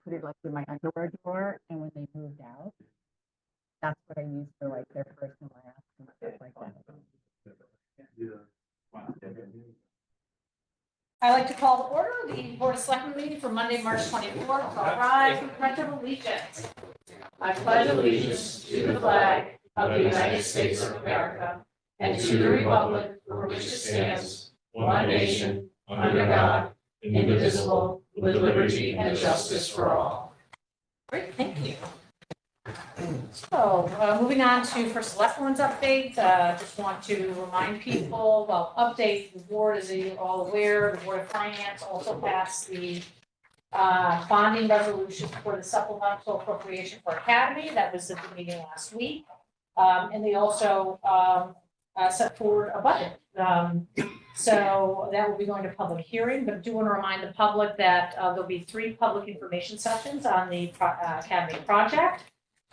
put it like in my underwear drawer, and when they moved out, that's what I used for like their first and last and stuff like that. I'd like to call to order the Board of Selectmen meeting for Monday, March 24th. All rise for the pledge of allegiance. I pledge allegiance to the flag of the United States of America and to the republic for which it stands, one nation, under God, indivisible, with liberty and justice for all. Great, thank you. So, moving on to for Selectmen's update, just want to remind people, well, update the board, as you're all aware, the Board of Finance also passed the bonding resolution for the supplemental appropriation for Academy. That was at the meeting last week. And they also set forward a budget. So that will be going to public hearing, but I do want to remind the public that there'll be 3 public information sessions on the Academy project,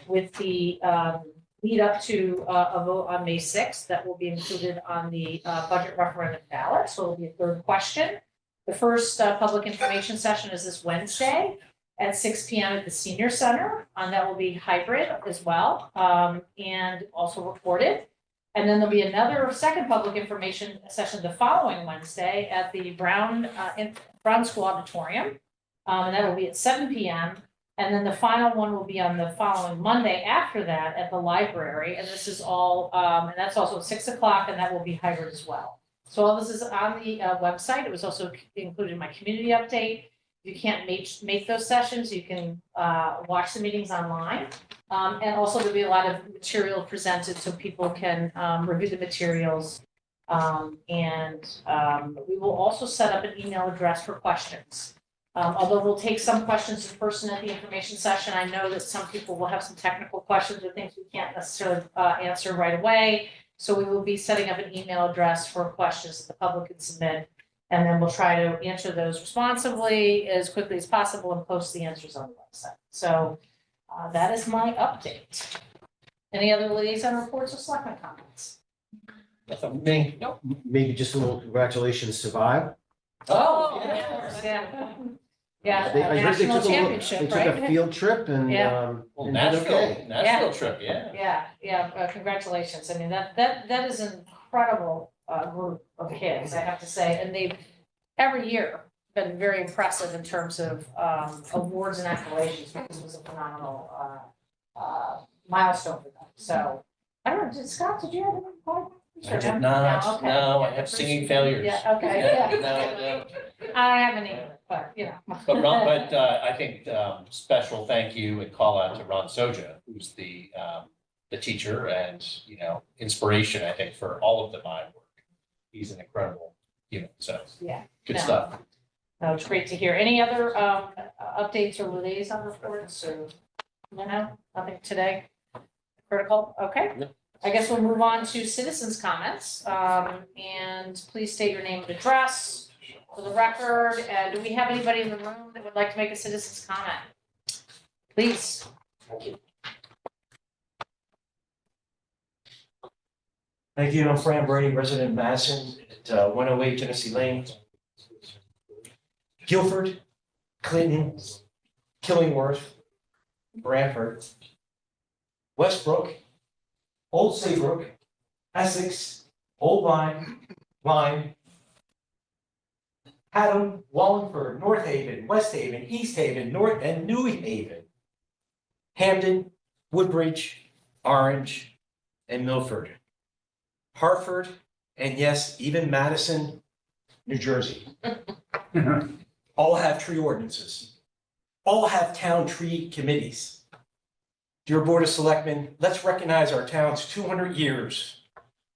with the lead up to a vote on May 6th that will be included on the budget referendum ballot. So it'll be a 3rd question. The first public information session is this Wednesday at 6 p.m. at the Senior Center. That will be hybrid as well, and also recorded. And then there'll be another second public information session the following Wednesday at the Brown School Auditorium. And that will be at 7 p.m. And then the final one will be on the following Monday after that at the library. And this is all, and that's also at 6 o'clock, and that will be hybrid as well. So all this is on the website. It was also included in my community update. If you can't make those sessions, you can watch the meetings online. And also there'll be a lot of material presented so people can review the materials. And we will also set up an email address for questions. Although we'll take some questions in person at the information session, I know that some people will have some technical questions or things we can't necessarily answer right away. So we will be setting up an email address for questions that the public can submit. And then we'll try to answer those responsibly as quickly as possible and post the answers on the website. So that is my update. Any other liaison reports or selectmen comments? Nothing from me. Nope. Maybe just a little congratulations to Vibe. Oh, yeah. Yeah, I heard they national took championship, they took right? a field trip and, Yeah. Well, and did okay. Nashville trip, yeah. Yeah, congratulations. I mean, that is an incredible group of kids, I have to say, and they've every year been very impressive in terms of awards and accolades. This was a phenomenal milestone for them. So I don't know, Scott, did you have any part? I did not, okay. no, I have singing failures. Yeah, okay, yeah. No. I don't have any, but you know. But I think special thank you and call out to Ron Soja, who's the teacher and, inspiration, I think, for all of the mind work. He's an incredible human, so Yeah. good No. stuff. No, it's great to hear. Any other updates or liaison reports or, nothing today? Critical, okay. No. I guess we'll move on to citizens' comments. And please state your name and address for the record. And do we have anybody in the room that would like to make a citizen's comment? Please. Thank you. I'm Fran Brady, resident of Madison at 108 Tennessee Lane. Guilford, Clinton, Killingworth, Branford, Westbrook, Old Saybrook, Essex, Old Lyme, Haddam, Wallingford, North Haven, West Haven, East Haven, North and New Haven, Hamden, Woodbridge, Orange, and Milford, Hartford, and yes, even Madison, New Jersey. All have tree ordinances. All have town tree committees. Dear Board of Selectmen, let's recognize our town's 200 years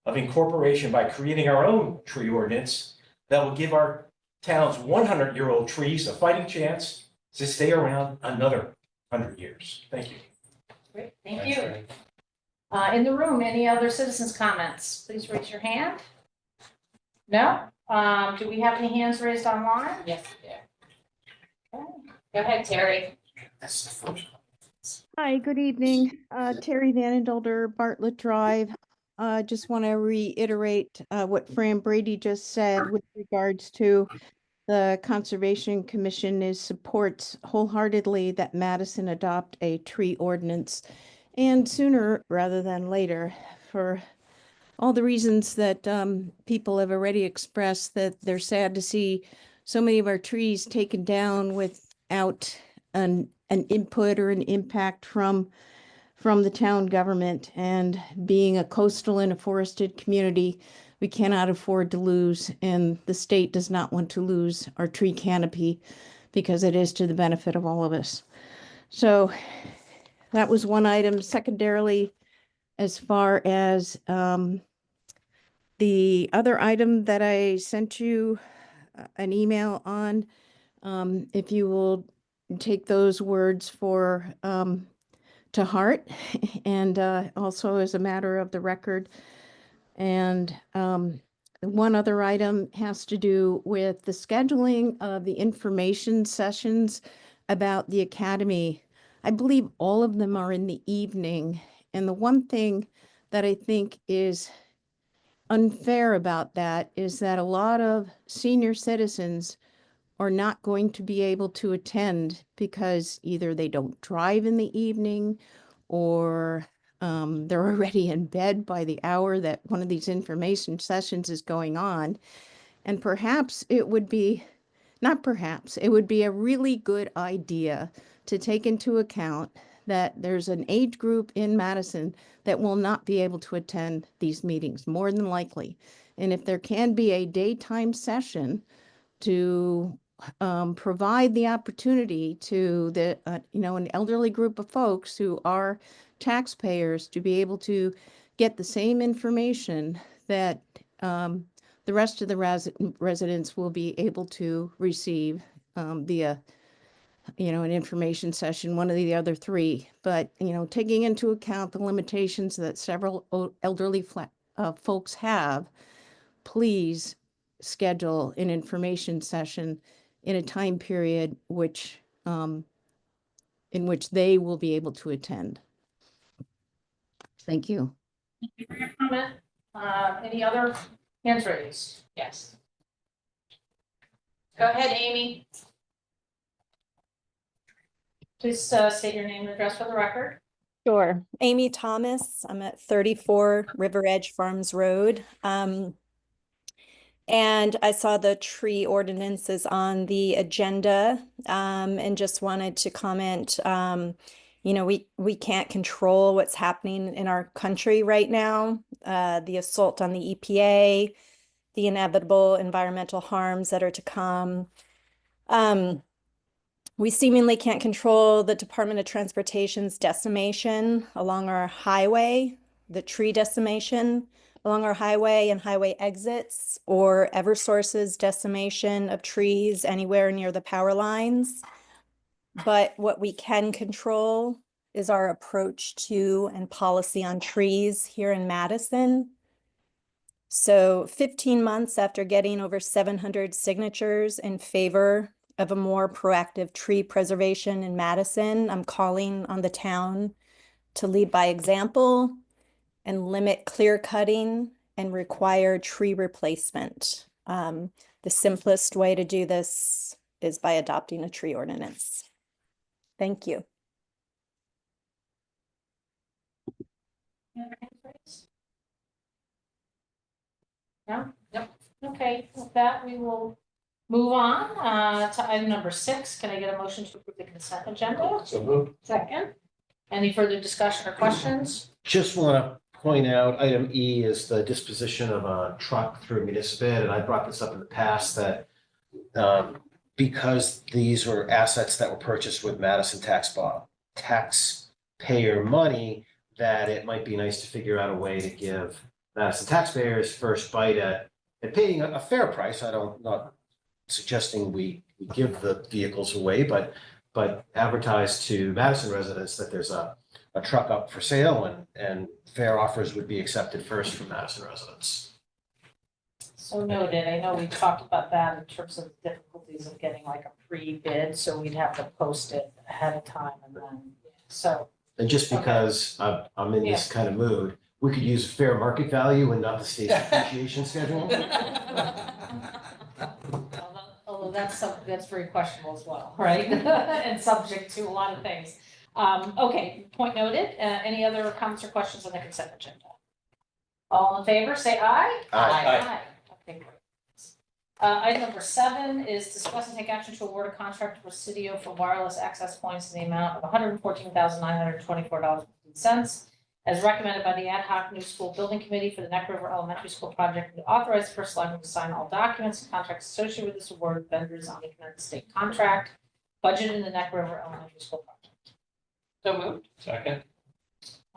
of incorporation by creating our own tree ordinance that will give our town's 100-year-old trees a fighting chance to stay around another 100 years. Thank you. Great, thank you. In the room, any other citizens' comments? Please raise your hand. No? Do we have any hands raised online? Yes, yeah. Okay. Go ahead, Terry. Hi, good evening. Terry Vanendolder, Bartlett Drive. Just want to reiterate what Fran Brady just said with regards to the Conservation Commission supports wholeheartedly that Madison adopt a tree ordinance, and sooner rather than later, for all the reasons that people have already expressed, that they're sad to see so many of our trees taken down without an input or an impact from the town government. And being a coastal and a forested community, we cannot afford to lose, and the state does not want to lose our tree canopy because it is to the benefit of all of us. So that was one item. Secondarily, as far as the other item that I sent you an email on, if you will take those words to heart, and also as a matter of the record. And one other item has to do with the scheduling of the information sessions about the academy. I believe all of them are in the evening. And the one thing that I think is unfair about that is that a lot of senior citizens are not going to be able to attend because either they don't drive in the evening, or they're already in bed by the hour that one of these information sessions is going on. And perhaps it would be, not perhaps, it would be a really good idea to take into account that there's an age group in Madison that will not be able to attend these meetings, more than likely. And if there can be a daytime session to provide the opportunity to the, an elderly group of folks who are taxpayers to be able to get the same information that the rest of the residents will be able to receive via, an information session, one of the other three. But, taking into account the limitations that several elderly folks have, please schedule an information session in a time period in which they will be able to attend. Thank you. Thank you for your comment. Any other hands raised? Yes. Go ahead, Amy. Please state your name and address for the record. Sure. Amy Thomas. I'm at 34 River Edge Farms Road. And I saw the tree ordinances on the agenda, and just wanted to comment. We can't control what's happening in our country right now. The assault on the EPA, the inevitable environmental harms that are to come. We seemingly can't control the Department of Transportation's decimation along our highway, the tree decimation along our highway and highway exits, or Eversource's decimation of trees anywhere near the power lines. But what we can control is our approach to and policy on trees here in Madison. So 15 months after getting over 700 signatures in favor of a more proactive tree preservation in Madison, I'm calling on the town to lead by example and limit clear cutting and require tree replacement. The simplest way to do this is by adopting a tree ordinance. Thank you. Any other hands raised? No? Yep. Okay, with that, we will move on to item number 6. Can I get a motion to approve the consent agenda? So moved. Second. Any further discussion or questions? Just want to point out, item E is the disposition of a truck through municipal, and I brought this up in the past that because these were assets that were purchased with Madison taxpayer money, that it might be nice to figure out a way to give Madison taxpayers first bite at paying a fair price. Not suggesting we give the vehicles away, but advertise to Madison residents that there's a truck up for sale, and fair offers would be accepted first from Madison residents. So noted. I know we talked about that in terms of difficulties of getting like a pre-bid, so we'd have to post it ahead of time and then, so. And just because I'm in this kind of mood, we could use fair market value and not the state's depreciation schedule. Although Well, that's very questionable as well, right? And subject to a lot of things. Okay, point noted. Any other comments or questions on the consent agenda? All in favor, say aye. Aye. Okay, great. Item number 7 is discuss and take action to award a contract to Presidio for wireless access points in the amount of $114,924.15 as recommended by the Ad hoc New School Building Committee for the Neck River Elementary School project, and authorize the first selectman to sign all documents and contracts associated with this award, vendors on the Connecticut state contract, budget in the Neck River Elementary School project. So moved. Second.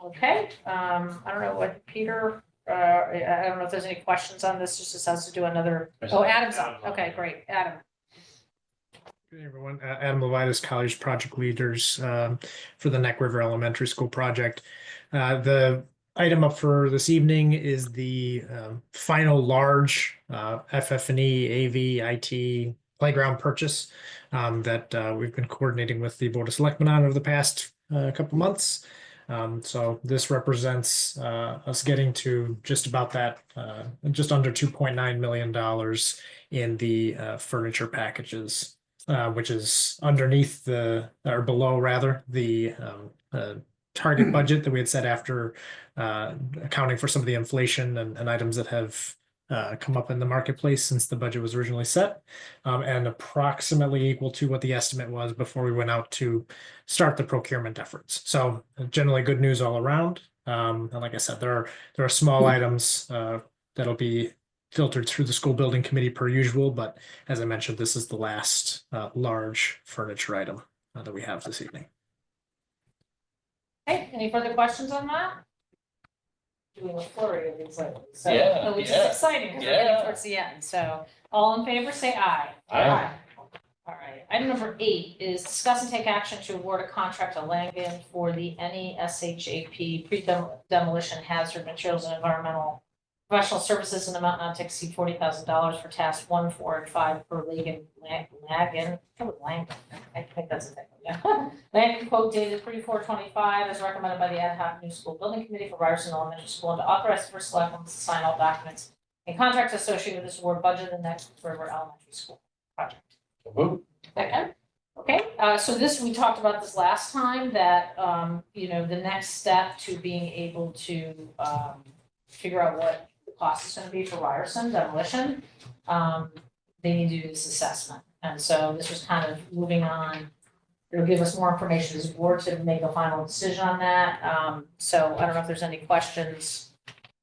Okay, I don't know what Peter, I don't know if there's any questions on this, just has to do another, oh, Adam's up. Okay, great, Adam. Good evening, everyone. Adam Levitas, College Project Leaders for the Neck River Elementary School project. The item up for this evening is the final large FF&E, AV, IT playground purchase that we've been coordinating with the Board of Selectmen on over the past couple months. So this represents us getting to just about that, just under $2.9 million in the furniture packages, which is underneath or below rather, the target budget that we had set after accounting for some of the inflation and items that have come up in the marketplace since the budget was originally set, and approximately equal to what the estimate was before we went out to start the procurement efforts. So generally good news all around. And like I said, there are small items that'll be filtered through the school building committee per usual, but as I mentioned, this is the last large furniture item that we have this evening. Okay, any further questions on that? Doing a flurry of these lately, so, Yeah, which is yeah, exciting, because we're yeah. getting towards the end, so, all in favor, say aye. Aye. All right, item number 8 is discuss and take action to award a contract to Langen for the NESHAP pre-demolition hazard materials and environmental professional services in amount not to exceed $40,000 for tasks 1, 4, and 5 per Langen. I think that's a thing, yeah. Langen quote dated 3/4/25 as recommended by the Ad hoc New School Building Committee for Ryerson Elementary School, and to authorize the first selectman to sign all documents and contracts associated with this award, budget in the Neck River Elementary School project. Second. Okay, so this, we talked about this last time, that, the next step to being able to figure out what the cost is gonna be for Ryerson demolition, they need to do this assessment. And so this was kind of moving on. It'll give us more information as a board to make a final decision on that. So I don't know if there's any questions.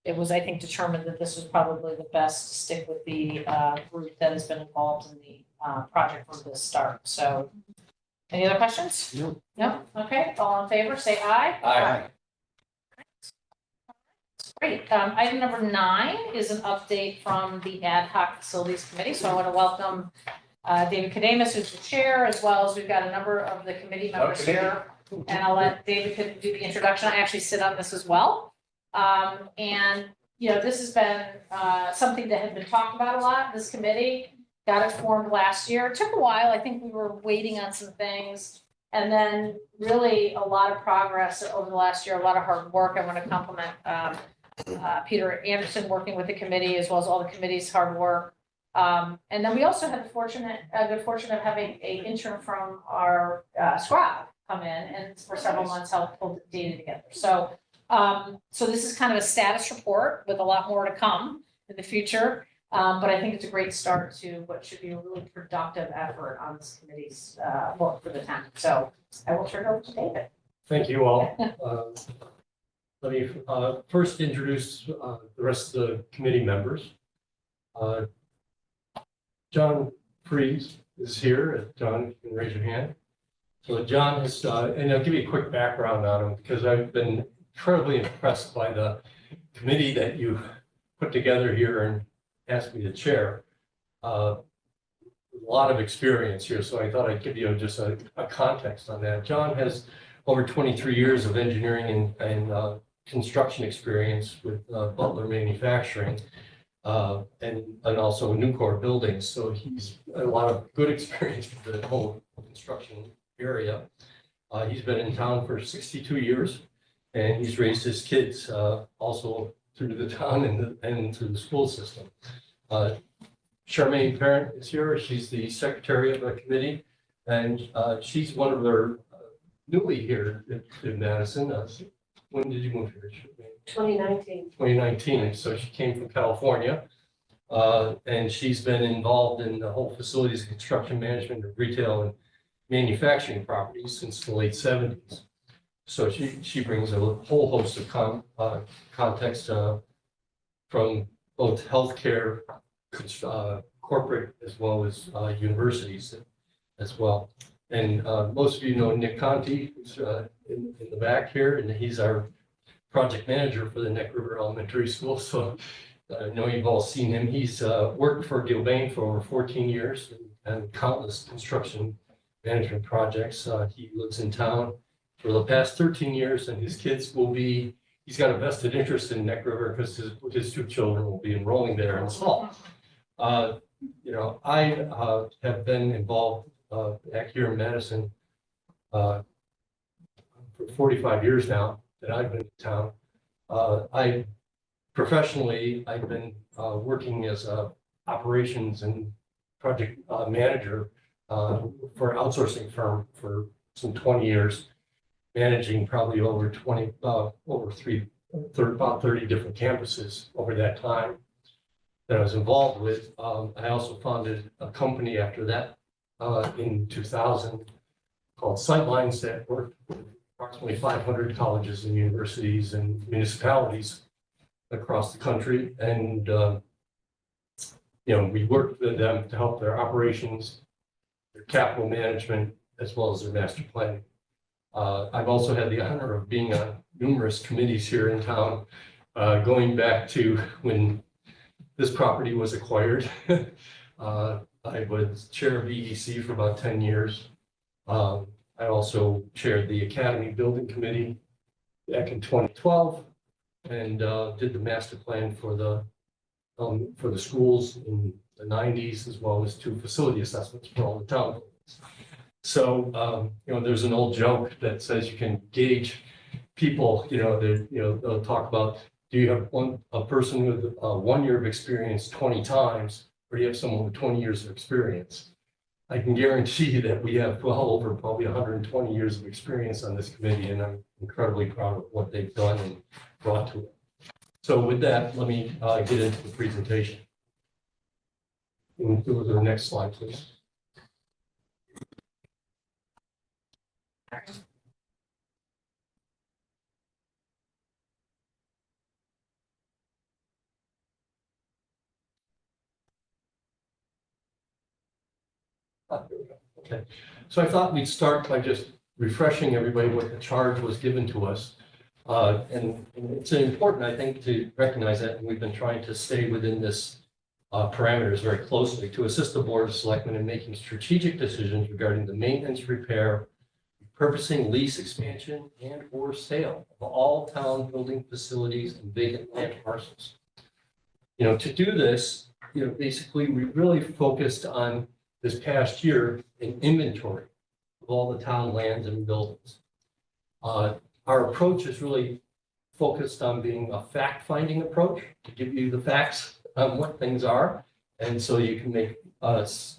It was, I think, determined that this was probably the best to stick with the group that has been involved in the project from the start. So any other questions? No. No? Okay, all in favor, say aye. Aye. Great. Item number 9 is an update from the Ad hoc Facilities Committee. So I want to welcome David Kademas, who's the chair, as well as we've got a number of the committee members here. And I'll let David do the introduction. I actually sit on this as well. And, this has been something that had been talked about a lot, this committee. Got it formed last year. It took a while. I think we were waiting on some things. And then really a lot of progress over the last year, a lot of hard work. I want to compliment Peter Anderson working with the committee, as well as all the committee's hard work. And then we also had the good fortune of having an intern from our scribe come in and for several months help pull the data together. So this is kind of a status report with a lot more to come in the future. But I think it's a great start to what should be a really productive effort on this committee's work for the town. So I will turn it over to David. Thank you all. Let me first introduce the rest of the committee members. John Freeze is here. John, you can raise your hand. So John is, and I'll give you a quick background on him because I've been incredibly impressed by the committee that you put together here and asked me to chair. A lot of experience here, so I thought I'd give you just a context on that. John has over 23 years of engineering and construction experience with Butler Manufacturing and also Nucor Buildings. So he's a lot of good experience with the whole construction area. He's been in town for 62 years, and he's raised his kids also through the town and through the school system. Charmaine Parent is here. She's the secretary of the committee. And she's one of their newly here in Madison. When did you move here? 2019. 2019. So she came from California. And she's been involved in the whole facilities construction management of retail and manufacturing properties since the late 70s. So she brings a whole host of context from both healthcare, corporate, as well as universities as well. And most of you know Nick Conti, who's in the back here, and he's our project manager for the Neck River Elementary School. So I know you've all seen him. He's worked for Gilbane for over 14 years and countless construction management projects. He lives in town for the past 13 years, and his kids will be, he's got a vested interest in Neck River because his two children will be enrolling there in the fall. You know, I have been involved back here in Madison for 45 years now that I've been in town. Professionally, I've been working as a operations and project manager for an outsourcing firm for some 20 years, managing probably over 20, about 30 different campuses over that time that I was involved with. I also founded a company after that in 2000 called Sightlines that worked with approximately 500 colleges and universities and municipalities across the country. And, you know, we worked with them to help their operations, their capital management, as well as their master planning. I've also had the honor of being on numerous committees here in town, going back to when this property was acquired. I was chair of EDC for about 10 years. I also chaired the Academy Building Committee back in 2012 and did the master plan for the schools in the 90s, as well as 2 facility assessments for all the town buildings. So, you know, there's an old joke that says you can gauge people, they'll talk about, do you have a person with 1 year of experience 20 times, or do you have someone with 20 years of experience? I can guarantee you that we have well over probably 120 years of experience on this committee, and I'm incredibly proud of what they've done and brought to it. So with that, let me get into the presentation. Go to the next slide, please. Okay, so I thought we'd start by just refreshing everybody what the charge was given to us. And it's important, I think, to recognize that, and we've been trying to stay within this parameters very closely to assist the Board of Selectmen in making strategic decisions regarding the maintenance, repair, repurposing, lease expansion, and or sale of all town building facilities and vacant land parcels. You know, to do this, you know, basically we really focused on this past year an inventory of all the town lands and buildings. Our approach is really focused on being a fact-finding approach to give you the facts on what things are, and so you can make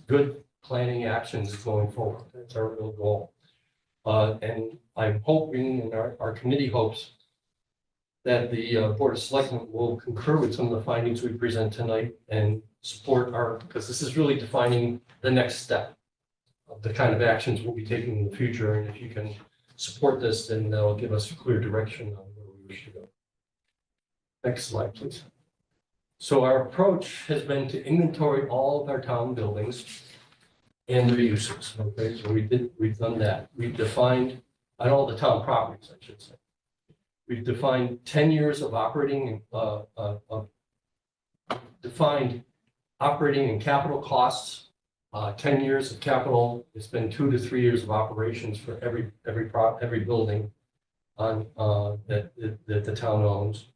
good planning actions going forward. That's our real goal. And I'm hoping, and our committee hopes, that the Board of Selectmen will concur with some of the findings we present tonight and support because this is really defining the next step of the kind of actions we'll be taking in the future. And if you can support this, then that'll give us a clear direction on where we wish to go. Next slide, please. So our approach has been to inventory all of our town buildings and their uses. Okay, so we've done that. We've defined on all the town properties, I should say. We've defined 10 years of operating, defined operating and capital costs. 10 years of capital. It's been 2 to 3 years of operations for every building on that the town owns.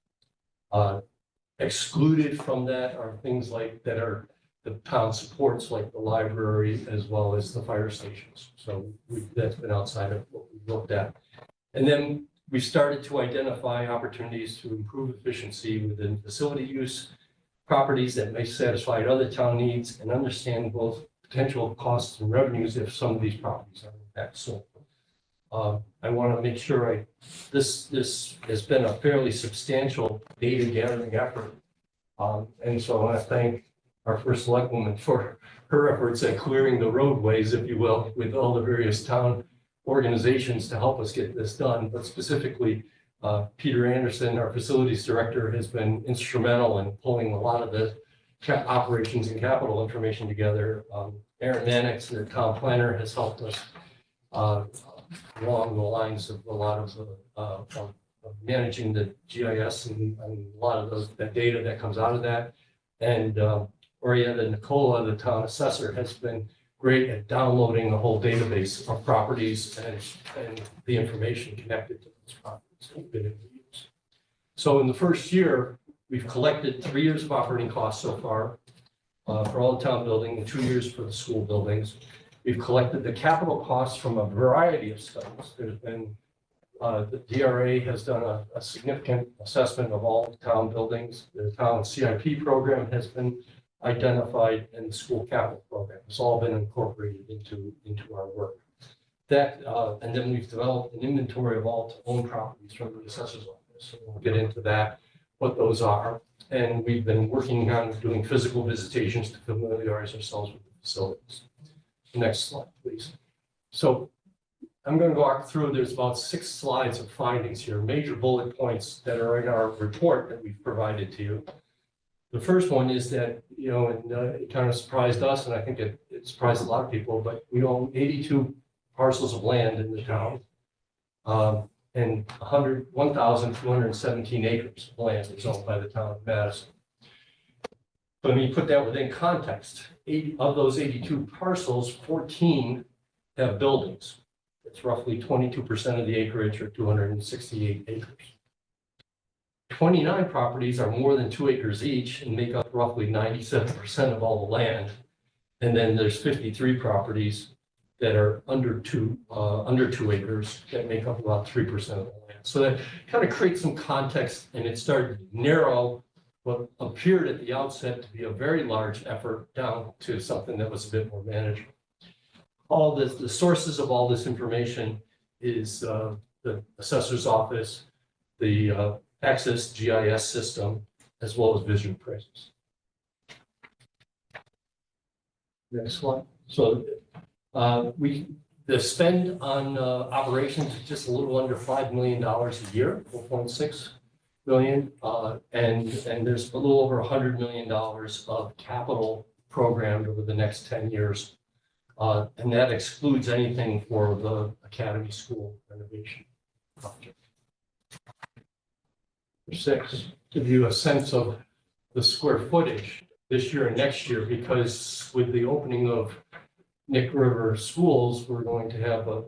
Excluded from that are things like that are the town supports, like the library as well as the fire stations. So that's been outside of what we looked at. And then we started to identify opportunities to improve efficiency within facility use properties that may satisfy other town needs and understand both potential costs and revenues if some of these properties are in fact sold. I want to make sure this has been a fairly substantial data gathering effort. And so I want to thank our first selectwoman for her efforts at clearing the roadways, if you will, with all the various town organizations to help us get this done. But specifically, Peter Anderson, our facilities director, has been instrumental in pulling a lot of the operations and capital information together. Aaron Mannix, the town planner, has helped us along the lines of a lot of managing the GIS and a lot of that data that comes out of that. And Orietta Nicola, the town assessor, has been great at downloading the whole database of properties and the information connected to those properties that we've been able to use. So in the first year, we've collected 3 years of operating costs so far for all the town building and 2 years for the school buildings. We've collected the capital costs from a variety of studies. There's been, the DRA has done a significant assessment of all town buildings. The town CIP program has been identified, and the school capital program. It's all been incorporated into our work. That, and then we've developed an inventory of all owned properties from the assessor's office. So we'll get into that, what those are. And we've been working on doing physical visitations to familiarize ourselves with the facilities. Next slide, please. So I'm going to walk through, there's about 6 slides of findings here, major bullet points that are in our report that we've provided to you. The first one is that, you know, and it kind of surprised us, and I think it surprised a lot of people, but we own 82 parcels of land in the town, and 1,217 acres of land is owned by the town of Madison. But when you put that within context, of those 82 parcels, 14 have buildings. It's roughly 22% of the acreage, or 268 acres. 29 properties are more than 2 acres each and make up roughly 97% of all the land. And then there's 53 properties that are under two acres that make up about 3% of the land. So that kind of creates some context, and it started to narrow what appeared at the outset to be a very large effort down to something that was a bit more manageable. All this, the sources of all this information is the assessor's office, the Access GIS system, as well as vision appraisals. Next slide. So the spend on operations is just a little under $5 million a year, 4.6 million, and there's a little over $100 million of capital programmed over the next 10 years, and that excludes anything for the Academy School renovation project. 6, give you a sense of the square footage this year and next year, because with the opening of Nick River schools, we're going to have a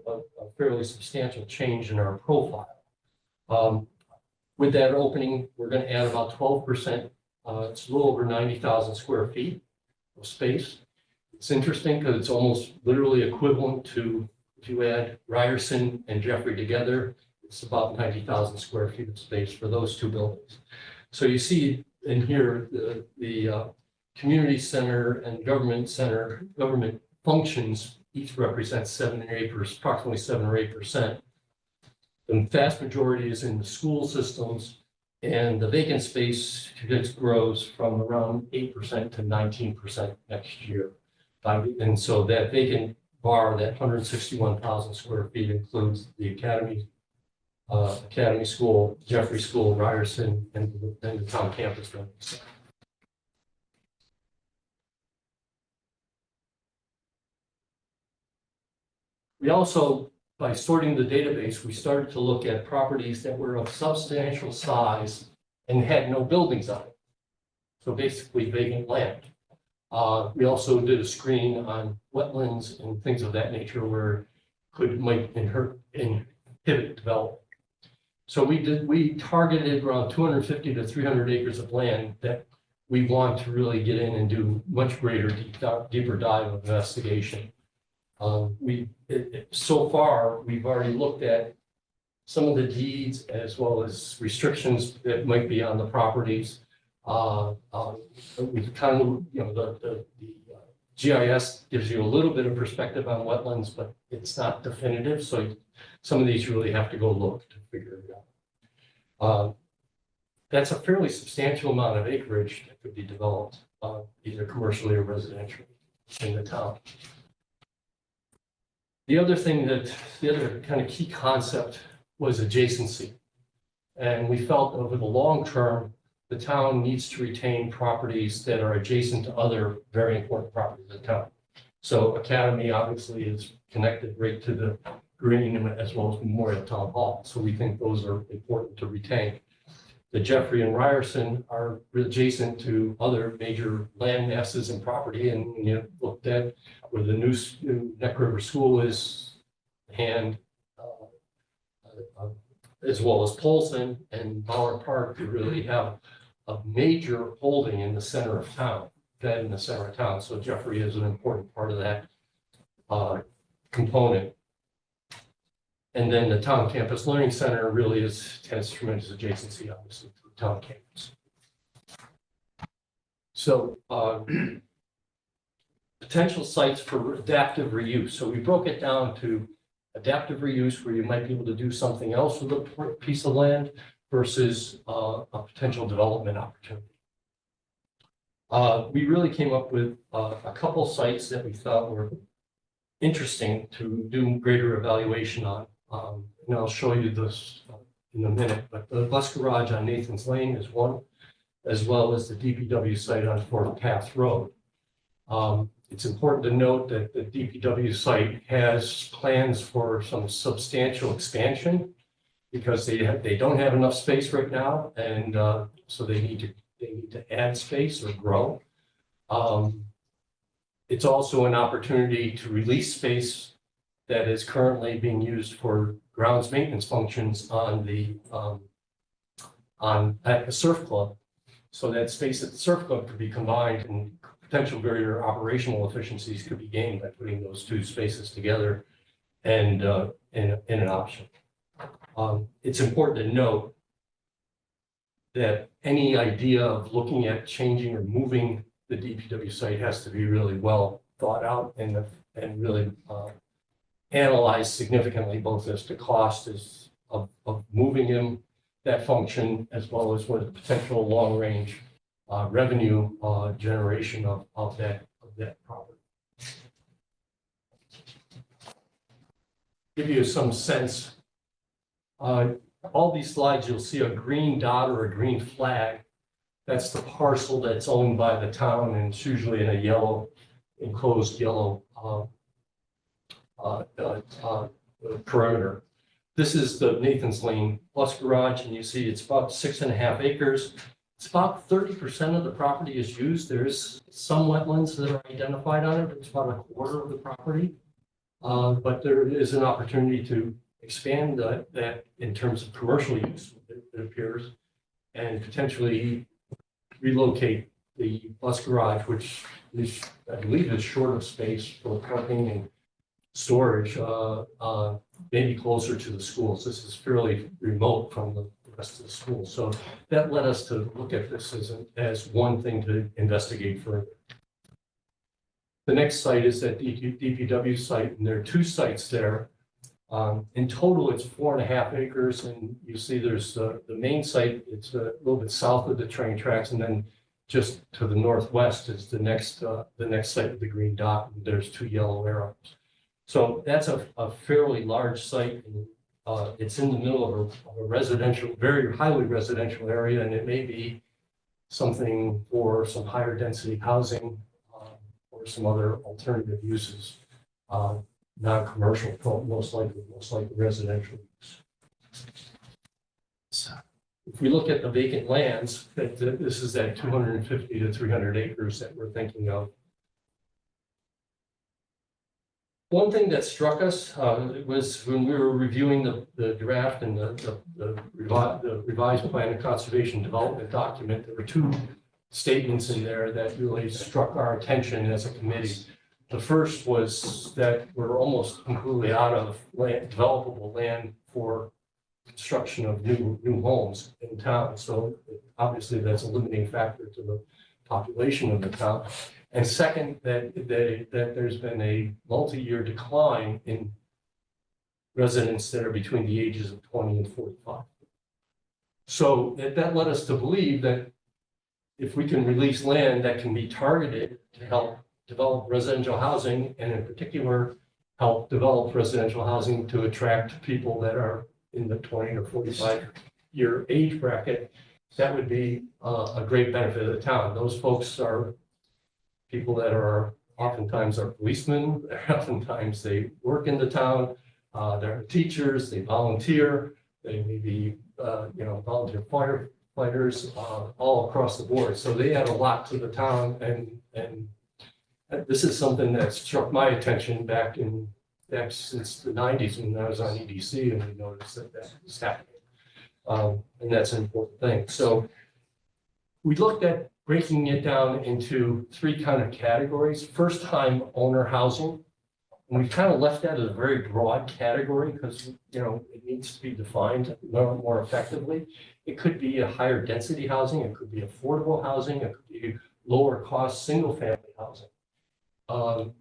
fairly substantial change in our profile. With that opening, we're going to add about 12%. It's a little over 90,000 square feet of space. It's interesting because it's almost literally equivalent to, if you add Ryerson and Jeffrey together, it's about 90,000 square feet of space for those 2 buildings. So you see in here the community center and government functions each represent 7 acres, approximately 7 or 8%. The vast majority is in the school systems, and the vacant space grows from around 8% to 19% next year. And so that vacant bar, that 161,000 square feet, includes the Academy School, Jeffrey School, Ryerson, and the town campus buildings. We also, by sorting the database, we started to look at properties that were of substantial size and had no buildings on it. So basically vacant land. We also did a screen on wetlands and things of that nature where might inhibit development. So we targeted around 250 to 300 acres of land that we want to really get in and do much greater, deeper dive of investigation. So far, we've already looked at some of the deeds as well as restrictions that might be on the properties. We kind of, you know, the GIS gives you a little bit of perspective on wetlands, but it's not definitive, so some of these you really have to go look to figure it out. That's a fairly substantial amount of acreage that could be developed, either commercially or residentially in the town. The other kind of key concept was adjacency. And we felt over the long term, the town needs to retain properties that are adjacent to other very important properties in town. So Academy obviously is connected right to the green as well as Memorial Town Hall. So we think those are important to retain. The Jeffrey and Ryerson are adjacent to other major land masses and property. And when you looked at where the new Neck River School is, and as well as Polson and Bauer Park, you really have a major holding in the center of town, dead in the center of town. So Jeffrey is an important part of that component. And then the town campus learning center really has tremendous adjacency, obviously, to the town campus. So potential sites for adaptive reuse. So we broke it down to adaptive reuse, where you might be able to do something else with a piece of land, versus a potential development opportunity. We really came up with a couple sites that we thought were interesting to do greater evaluation on. And I'll show you this in a minute, but the bus garage on Nathan's Lane is one, as well as the DPW site on Fort Path Road. It's important to note that the DPW site has plans for some substantial expansion, because they don't have enough space right now, and so they need to add space or grow. It's also an opportunity to release space that is currently being used for grounds maintenance functions at the surf club. So that space at the surf club could be combined, and potential greater operational efficiencies could be gained by putting those two spaces together and in an option. It's important to note that any idea of looking at changing or moving the DPW site has to be really well thought out and really analyzed significantly, both as to cost of moving that function, as well as what potential long range revenue generation of that property. Give you some sense. All these slides, you'll see a green dot or a green flag. That's the parcel that's owned by the town, and it's usually in a yellow, enclosed yellow perimeter. This is the Nathan's Lane bus garage, and you see it's about 6.5 acres. It's about 30% of the property is used. There is some wetlands that are identified on it. It's about 1/4 of the property. But there is an opportunity to expand that in terms of commercial use, it appears, and potentially relocate the bus garage, which is, I believe, is short of space for parking and storage, maybe closer to the schools. This is fairly remote from the rest of the school. So that led us to look at this as one thing to investigate further. The next site is that DPW site, and there are 2 sites there. In total, it's 4.5 acres, and you see there's the main site. It's a little bit south of the train tracks, and then just to the northwest is the next site with the green dot, and there's 2 yellow arrows. So that's a fairly large site, and it's in the middle of a residential, very highly residential area, and it may be something for some higher density housing or some other alternative uses. Non-commercial, most likely residential use. So if we look at the vacant lands, this is that 250 to 300 acres that we're thinking of. One thing that struck us was when we were reviewing the draft and the revised plan of conservation development document, there were 2 statements in there that really struck our attention as a committee. The first was that we're almost completely out of developable land for construction of new homes in town. So obviously that's a limiting factor to the population of the town. And second, that there's been a multi-year decline in residents that are between the ages of 20 and 45. So that led us to believe that if we can release land that can be targeted to help develop residential housing, and in particular, help develop residential housing to attract people that are in the 20 to 45 year age bracket, that would be a great benefit of the town. Those folks are people that are oftentimes are policemen, oftentimes they work in the town, they're teachers, they volunteer, they may be, volunteer firefighters, all across the board. So they add a lot to the town, and this is something that struck my attention back since the 90s when I was on EDC, and we noticed that was happening. And that's an important thing. So we looked at breaking it down into three kind of categories. First time owner housing. And we kind of left that as a very broad category because, it needs to be defined more effectively. It could be a higher density housing. It could be affordable housing. It could be lower cost single family housing.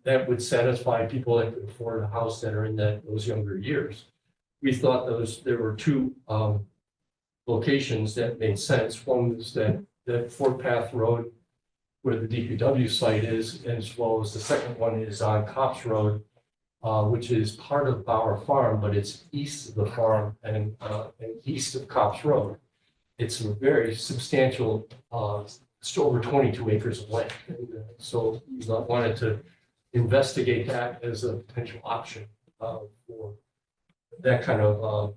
That would satisfy people that could afford a house that are in those younger years. We thought there were two locations that made sense. One was that Fort Path Road where the DPW site is, as well as the second one is on Cops Road, which is part of Bauer Farm, but it's east of the farm and east of Cops Road. It's a very substantial, it's over 22 acres of land. And, so we wanted to investigate that as a potential option for that kind of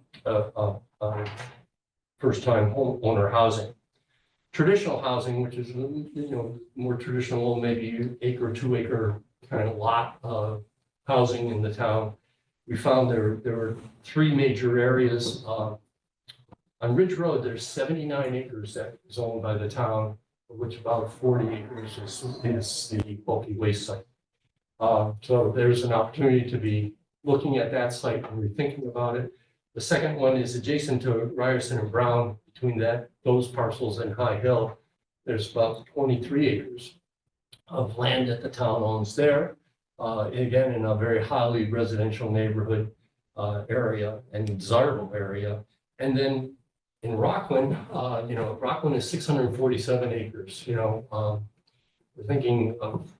first-time homeowner housing. Traditional housing, which is more traditional, maybe acre, 2 acre kind of lot housing in the town. We found there were three major areas. On Ridge Road, there's 79 acres that is owned by the town, of which about 40 acres is the bulky waste site. So there's an opportunity to be looking at that site and rethinking about it. The second one is adjacent to Ryerson and Brown. Between those parcels and High Hill, there's about 23 acres of land that the town owns there. Again, in a very highly residential neighborhood area and desirable area. And then in Rockland, Rockland is 647 acres. We're thinking of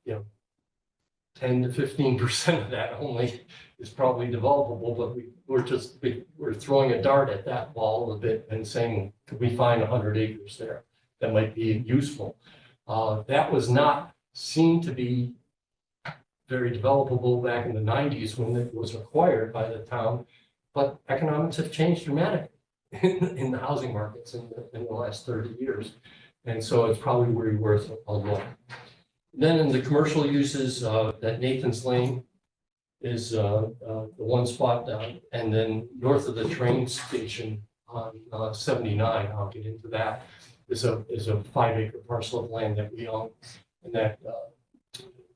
10 to 15% of that only is probably developable, but we're throwing a dart at that ball a bit and saying, could we find 100 acres there that might be useful? That was not seen to be very developable back in the 90s when it was acquired by the town, but economics have changed dramatically in the housing markets in the last 30 years. And so it's probably really worth a look. Then in the commercial uses, that Nathan's Lane is the one spot down, and then north of the train station on 79, I'll get into that, is a 5 acre parcel of land that we own, and that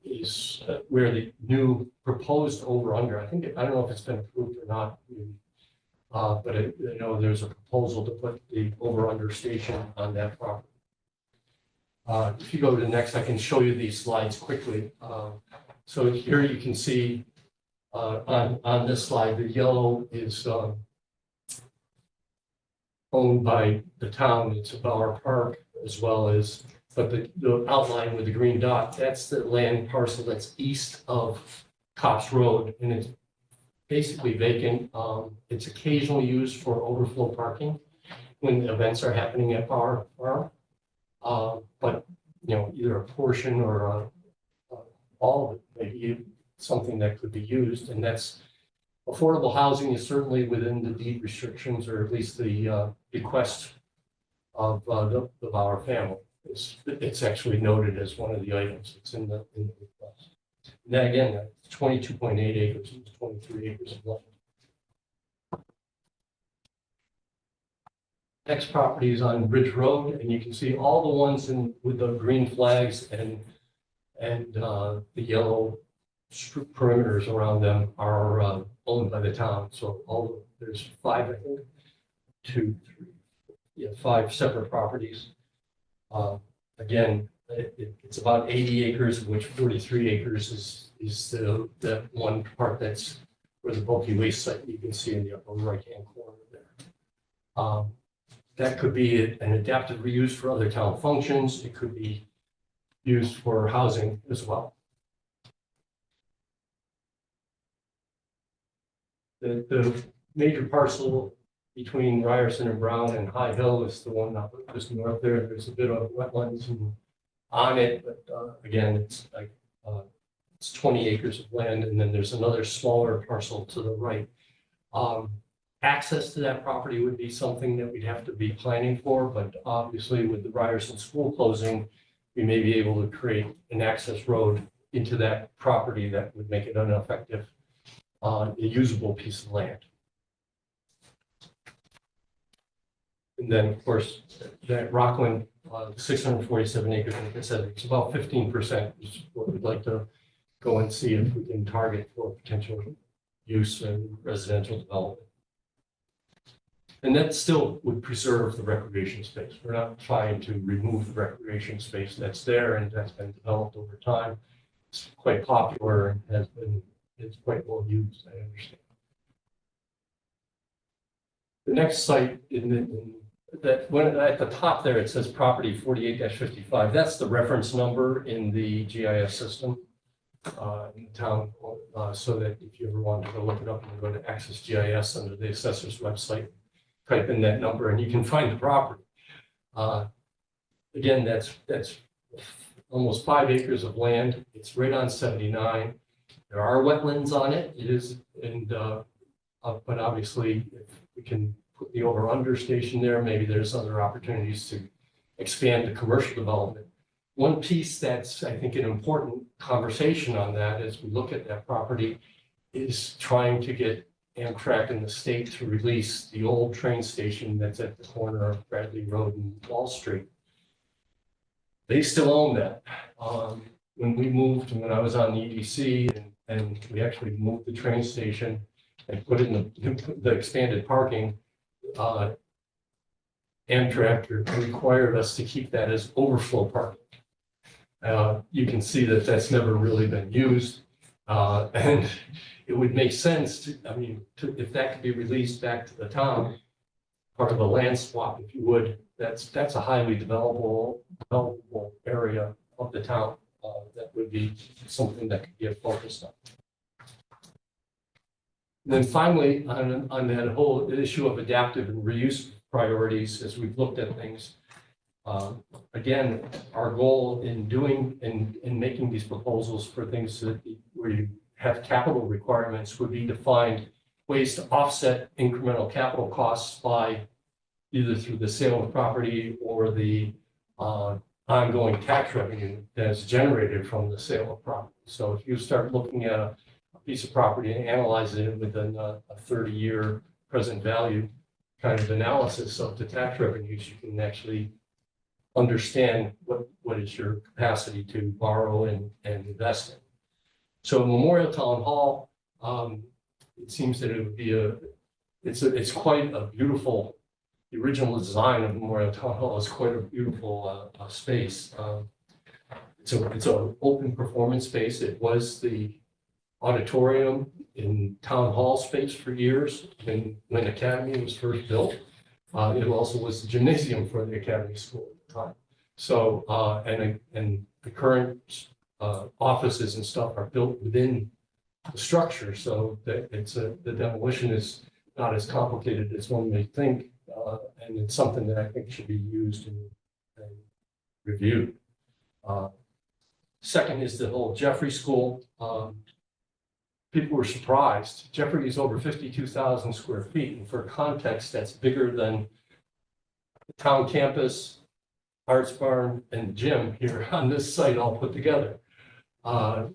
is where the new proposed over under. I don't know if it's been approved or not, but I know there's a proposal to put the over under station on that property. If you go to the next, I can show you these slides quickly. So here you can see on this slide, the yellow is owned by the town. It's a Bauer Park as well as, but the outline with the green dot, that's the land parcel that's east of Cops Road, and it's basically vacant. It's occasionally used for overflow parking when events are happening at Bauer Farm. But either a portion or all of it may be something that could be used, and that's affordable housing is certainly within the deed restrictions, or at least the bequest of the Bauer family. It's actually noted as one of the items. It's in the request. And then again, that's 22.8 acres, 23 acres of land. Next property is on Ridge Road, and you can see all the ones with the green flags and the yellow perimeters around them are owned by the town. So there's 5, I think, 2, 3, yeah, 5 separate properties. Again, it's about 80 acres, of which 43 acres is the one part that's where the bulky waste site you can see in the upper right-hand corner there. That could be an adaptive reuse for other town functions. It could be used for housing as well. The major parcel between Ryerson and Brown and High Hill is the one up just north there. There's a bit of wetlands on it, but again, it's like it's 20 acres of land, and then there's another smaller parcel to the right. Access to that property would be something that we'd have to be planning for, but obviously with the Ryerson school closing, we may be able to create an access road into that property that would make it an effective, a usable piece of land. And then, of course, that Rockland, 647 acres, like I said, it's about 15% is what we'd like to go and see if we can target for potential use and residential development. And that still would preserve the recreation space. We're not trying to remove the recreation space that's there and that's been developed over time. It's quite popular and it's quite well used, I understand. The next site at the top there, it says property 48-55. That's the reference number in the GIS system in the town, so that if you ever wanted to go look it up and go to Access GIS under the assessor's website, type in that number and you can find the property. Again, that's almost 5 acres of land. It's right on 79. There are wetlands on it. It is, and but obviously, if we can put the over/under station there, maybe there's other opportunities to expand the commercial development. One piece that's, I think, an important conversation on that as we look at that property is trying to get Amtrak in the state to release the old train station that's at the corner of Bradley Road and Wall Street. They still own that. When we moved, and when I was on the EDC, and we actually moved the train station and put in the expanded parking, Amtrak required us to keep that as overflow parking. You can see that that's never really been used, and it would make sense to, I mean, if that could be released back to the town, part of a land swap, if you would, that's a highly developable area of the town. That would be something that could get focused on. And then finally, on that whole issue of adaptive and reuse priorities, as we've looked at things, again, our goal in making these proposals for things that where you have capital requirements would be to find ways to offset incremental capital costs by either through the sale of property or the ongoing tax revenue that's generated from the sale of property. So if you start looking at a piece of property and analyzing it within a 30-year present value kind of analysis of the tax revenues, you can actually understand what is your capacity to borrow and invest in. So Memorial Town Hall, it seems that it would be it's quite a beautiful, the original design of Memorial Town Hall is quite a beautiful space. It's an open performance space. It was the auditorium in town hall space for years when Academy was first built. It also was the gymnasium for the Academy School at the time. So, and the current offices and stuff are built within the structure, so that the demolition is not as complicated as one may think, and it's something that I think should be used and reviewed. Second is the whole Jeffrey School. People were surprised. Jeffrey is over 52,000 square feet, and for context, that's bigger than the town campus, Arts Barn, and gym here on this site all put together.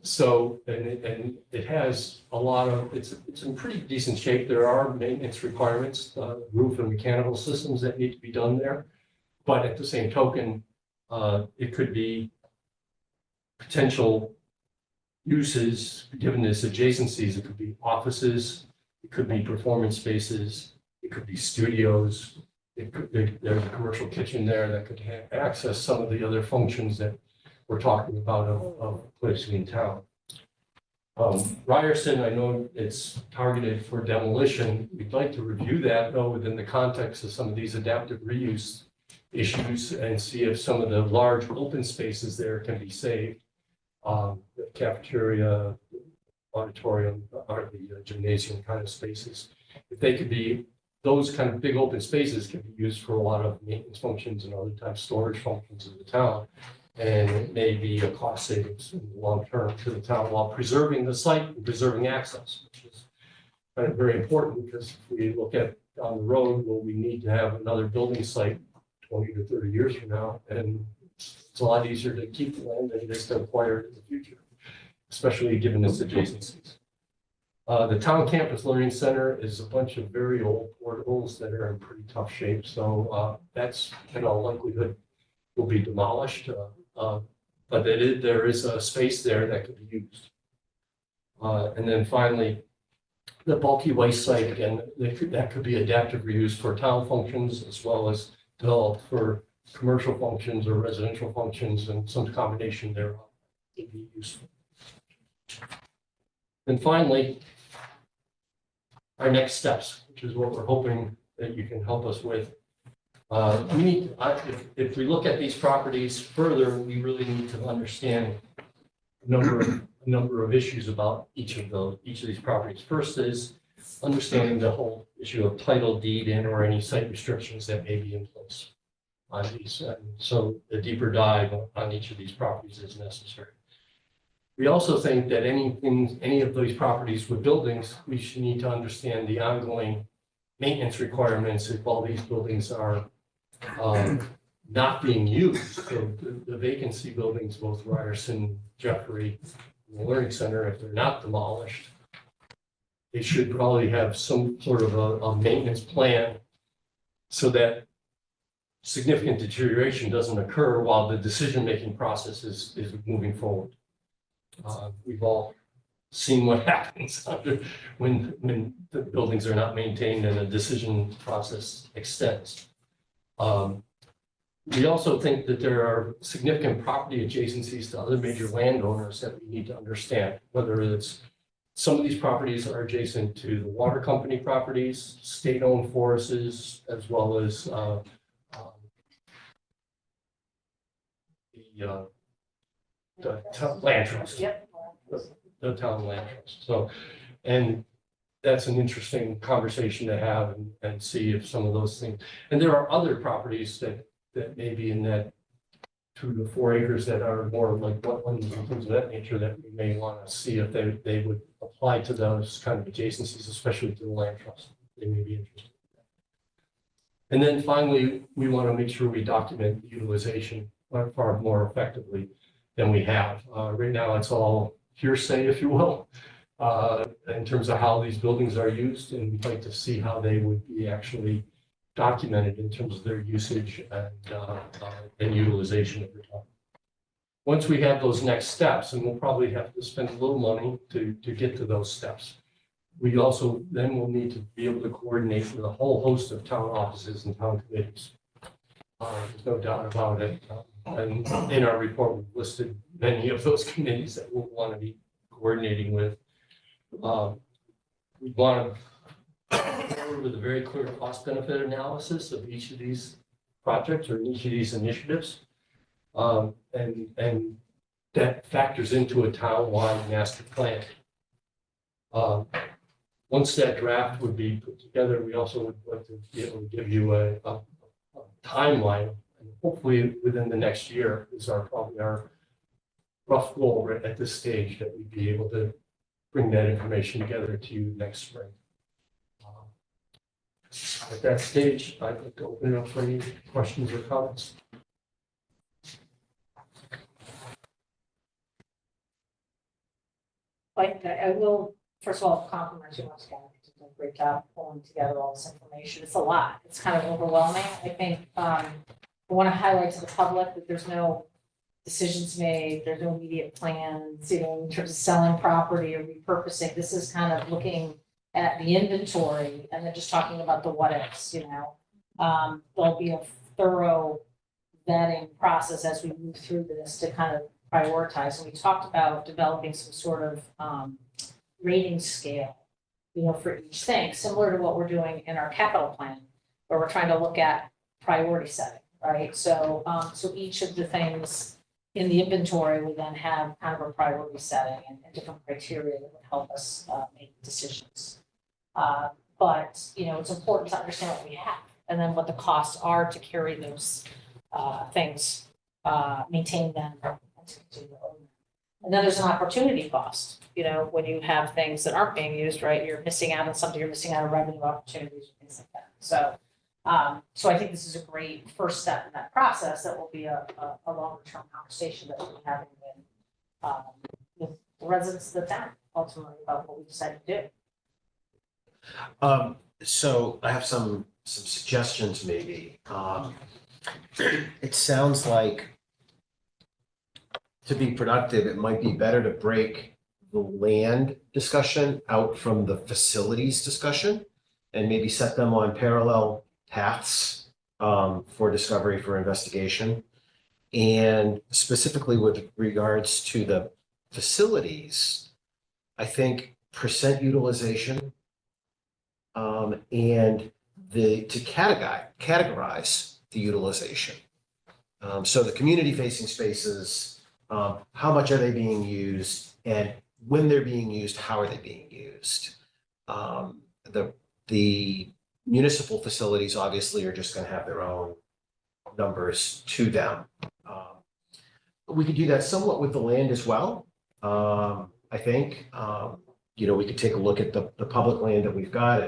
So it has a lot of, it's in pretty decent shape. There are maintenance requirements, roof and mechanical systems that need to be done there. But at the same token, it could be potential uses given its adjacencies. It could be offices, it could be performance spaces, it could be studios. There's a commercial kitchen there that could access some of the other functions that we're talking about of placing in town. Ryerson, I know it's targeted for demolition. We'd like to review that though within the context of some of these adaptive reuse issues and see if some of the large open spaces there can be saved. The cafeteria, auditorium, or the gymnasium kind of spaces. If they could be, those kind of big open spaces can be used for a lot of maintenance functions and other type of storage functions of the town. And it may be a cost savings in the long term to the town while preserving the site and preserving access, which is kind of very important because if we look at down the road, well, we need to have another building site 20 to 30 years from now. And it's a lot easier to keep the land than it is to acquire it in the future, especially given its adjacencies. The town campus learning center is a bunch of very old portables that are in pretty tough shape. So that's in all likelihood will be demolished. But there is a space there that could be used. And then finally, the bulky waste site, again, that could be adaptive reuse for town functions as well as developed for commercial functions or residential functions, and some combination thereof would be useful. And finally, our next steps, which is what we're hoping that you can help us with. We need, if we look at these properties further, we really need to understand a number of issues about each of these properties. First is understanding the whole issue of title deed and or any site restrictions that may be in place on these. And so a deeper dive on each of these properties is necessary. We also think that any of these properties with buildings, we should need to understand the ongoing maintenance requirements if all these buildings are not being used. So the vacancy buildings, both Ryerson, Jeffrey, and the Learning Center, if they're not demolished, they should probably have some sort of a maintenance plan so that significant deterioration doesn't occur while the decision-making process is moving forward. We've all seen what happens when the buildings are not maintained and the decision process extends. We also think that there are significant property adjacencies to other major landowners that we need to understand, whether it's some of these properties are adjacent to the water company properties, state-owned forests, as well as the land trust. Yep. The town land trust. So, and that's an interesting conversation to have and see if some of those things, and there are other properties that may be in that 2 to 4 acres that are more like wetlands and things of that nature that we may want to see if they would apply to those kind of adjacencies, especially to the land trust. They may be interested. And then finally, we want to make sure we document the utilization far more effectively than we have. Right now, it's all hearsay, if you will, in terms of how these buildings are used, and we'd like to see how they would be actually documented in terms of their usage and utilization over time. Once we have those next steps, and we'll probably have to spend a little money to get to those steps, we also then will need to be able to coordinate with a whole host of town offices and town committees. There's no doubt about it. And in our report, we've listed many of those committees that we'll want to be coordinating with. We want to with a very clear cost benefit analysis of each of these projects or each of these initiatives. And that factors into a town-wide master plan. Once that draft would be put together, we also would like to be able to give you a timeline, and hopefully within the next year is probably our rough goal right at this stage, that we'd be able to bring that information together to you next spring. At that stage, I'd like to open it up for any questions or comments. I will, first of all, compliment you once again. You've done a great job pulling together all this information. It's a lot. It's kind of overwhelming. I think I want to highlight to the public that there's no decisions made, there's no immediate plans, in terms of selling property or repurposing. This is kind of looking at the inventory and then just talking about the what ifs, there'll be a thorough vetting process as we move through this to kind of prioritize. And we talked about developing some sort of rating scale, for each thing, similar to what we're doing in our capital plan, where we're trying to look at priority setting, right? So, so each of the things in the inventory would then have kind of a priority setting and different criteria that would help us make decisions. But, it's important to understand what we have and then what the costs are to carry those things, maintain them, and to continue to own them. And then there's an opportunity cost, when you have things that aren't being used, right? You're missing out on something, you're missing out on revenue opportunities, things like that. So, so I think this is a great first step in that process that will be a longer term conversation that we'll be having with the residents of the town, ultimately, about what we decided to do. So I have some suggestions maybe. It sounds like to be productive, it might be better to break the land discussion out from the facilities discussion and maybe set them on parallel paths for discovery, for investigation. And specifically with regards to the facilities, I think percent utilization and to categorize the utilization. So the community facing spaces, how much are they being used, and when they're being used, how are they being used? The municipal facilities obviously are just going to have their own numbers to them. We could do that somewhat with the land as well. I think, we could take a look at the public land that we've got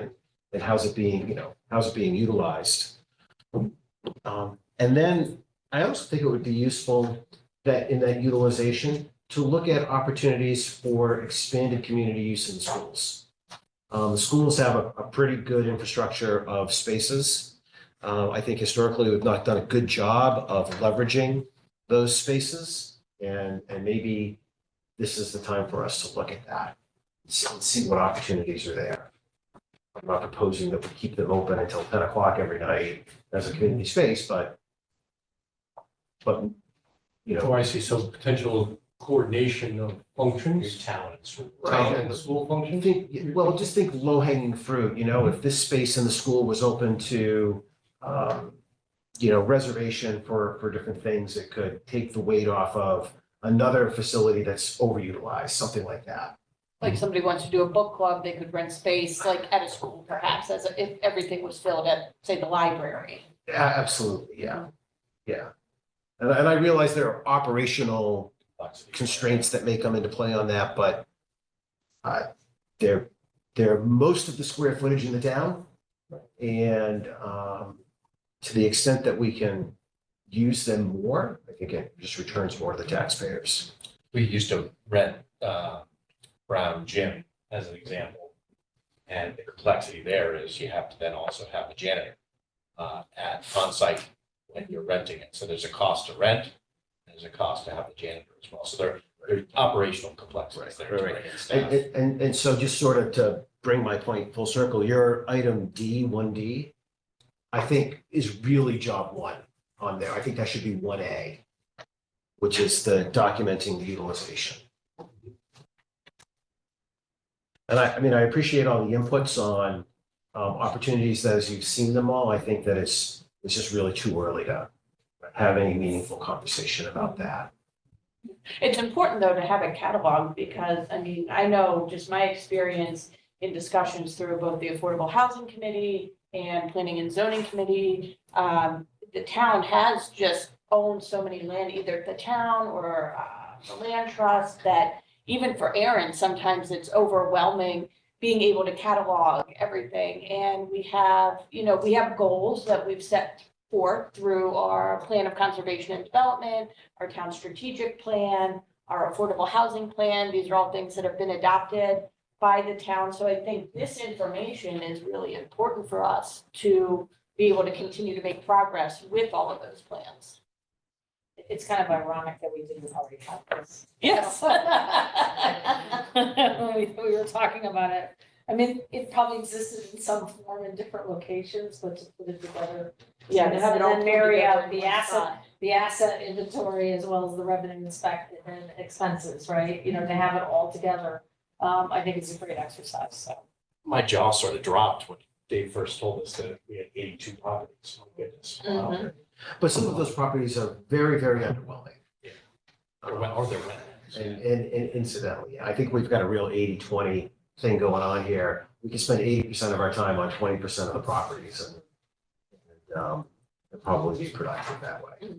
and how's it being utilized. And then I also think it would be useful that in that utilization to look at opportunities for expanded community use in the schools. The schools have a pretty good infrastructure of spaces. I think historically we've not done a good job of leveraging those spaces, and maybe this is the time for us to look at that and see what opportunities are there. I'm not proposing that we keep them open until 10 o'clock every night as a community space, but Oh, I see, so potential coordination of functions, Town and school. town and school functions? just think low hanging fruit, if this space in the school was open to, reservation for different things, it could take the weight off of another facility that's overutilized, something like that. Like somebody wants to do a book club, they could rent space like at a school perhaps, if everything was filled at, say, the library. Absolutely, yeah. And I realize there are operational constraints that may come into play on that, but they're most of the square footage in the town. And to the extent that we can use them more, I think it just returns more to the taxpayers. We used to rent Brown Gym as an example. And the complexity there is you have to then also have a janitor on site when you're renting it. So there's a cost to rent, there's a cost to have a janitor as well. So there are operational complexities there. to bring in staff. And so just sort of to bring my point full circle, your item D, 1D, I think is really job one on there. I think that should be 1A, which is the documenting the utilization. And I appreciate all the inputs on opportunities that as you've seen them all, I think that it's just really too early to have any meaningful conversation about that. It's important though to have a catalog because, I know just my experience in discussions through both the Affordable Housing Committee and Planning and Zoning Committee, the town has just owned so many land, either the town or the land trust, that even for Aaron, sometimes it's overwhelming being able to catalog everything. And we have goals that we've set forth through our plan of conservation and development, our town strategic plan, our affordable housing plan. These are all things that have been adopted by the town. So I think this information is really important for us to be able to continue to make progress with all of those plans. It's kind of ironic that we didn't already have this. Yes. When we were talking about it I mean, it probably existed in some form in different locations, but to put it together. Yeah, to have it all And then pulled marry together out in the one asset, spot. the asset inventory as well as the revenue and expenses, right? You know, to have it all together, I think it's a great exercise, so. My jaw sort of dropped when Dave first told us that we had 82 properties. Oh, goodness. Wow. Mhm. But some of those properties are very, very underwhelming. Or they're wetlands. And incidentally, I think we've got a real 80-20 thing going on here. We can spend 80% of our time on 20% of the properties and it'd probably be productive that way.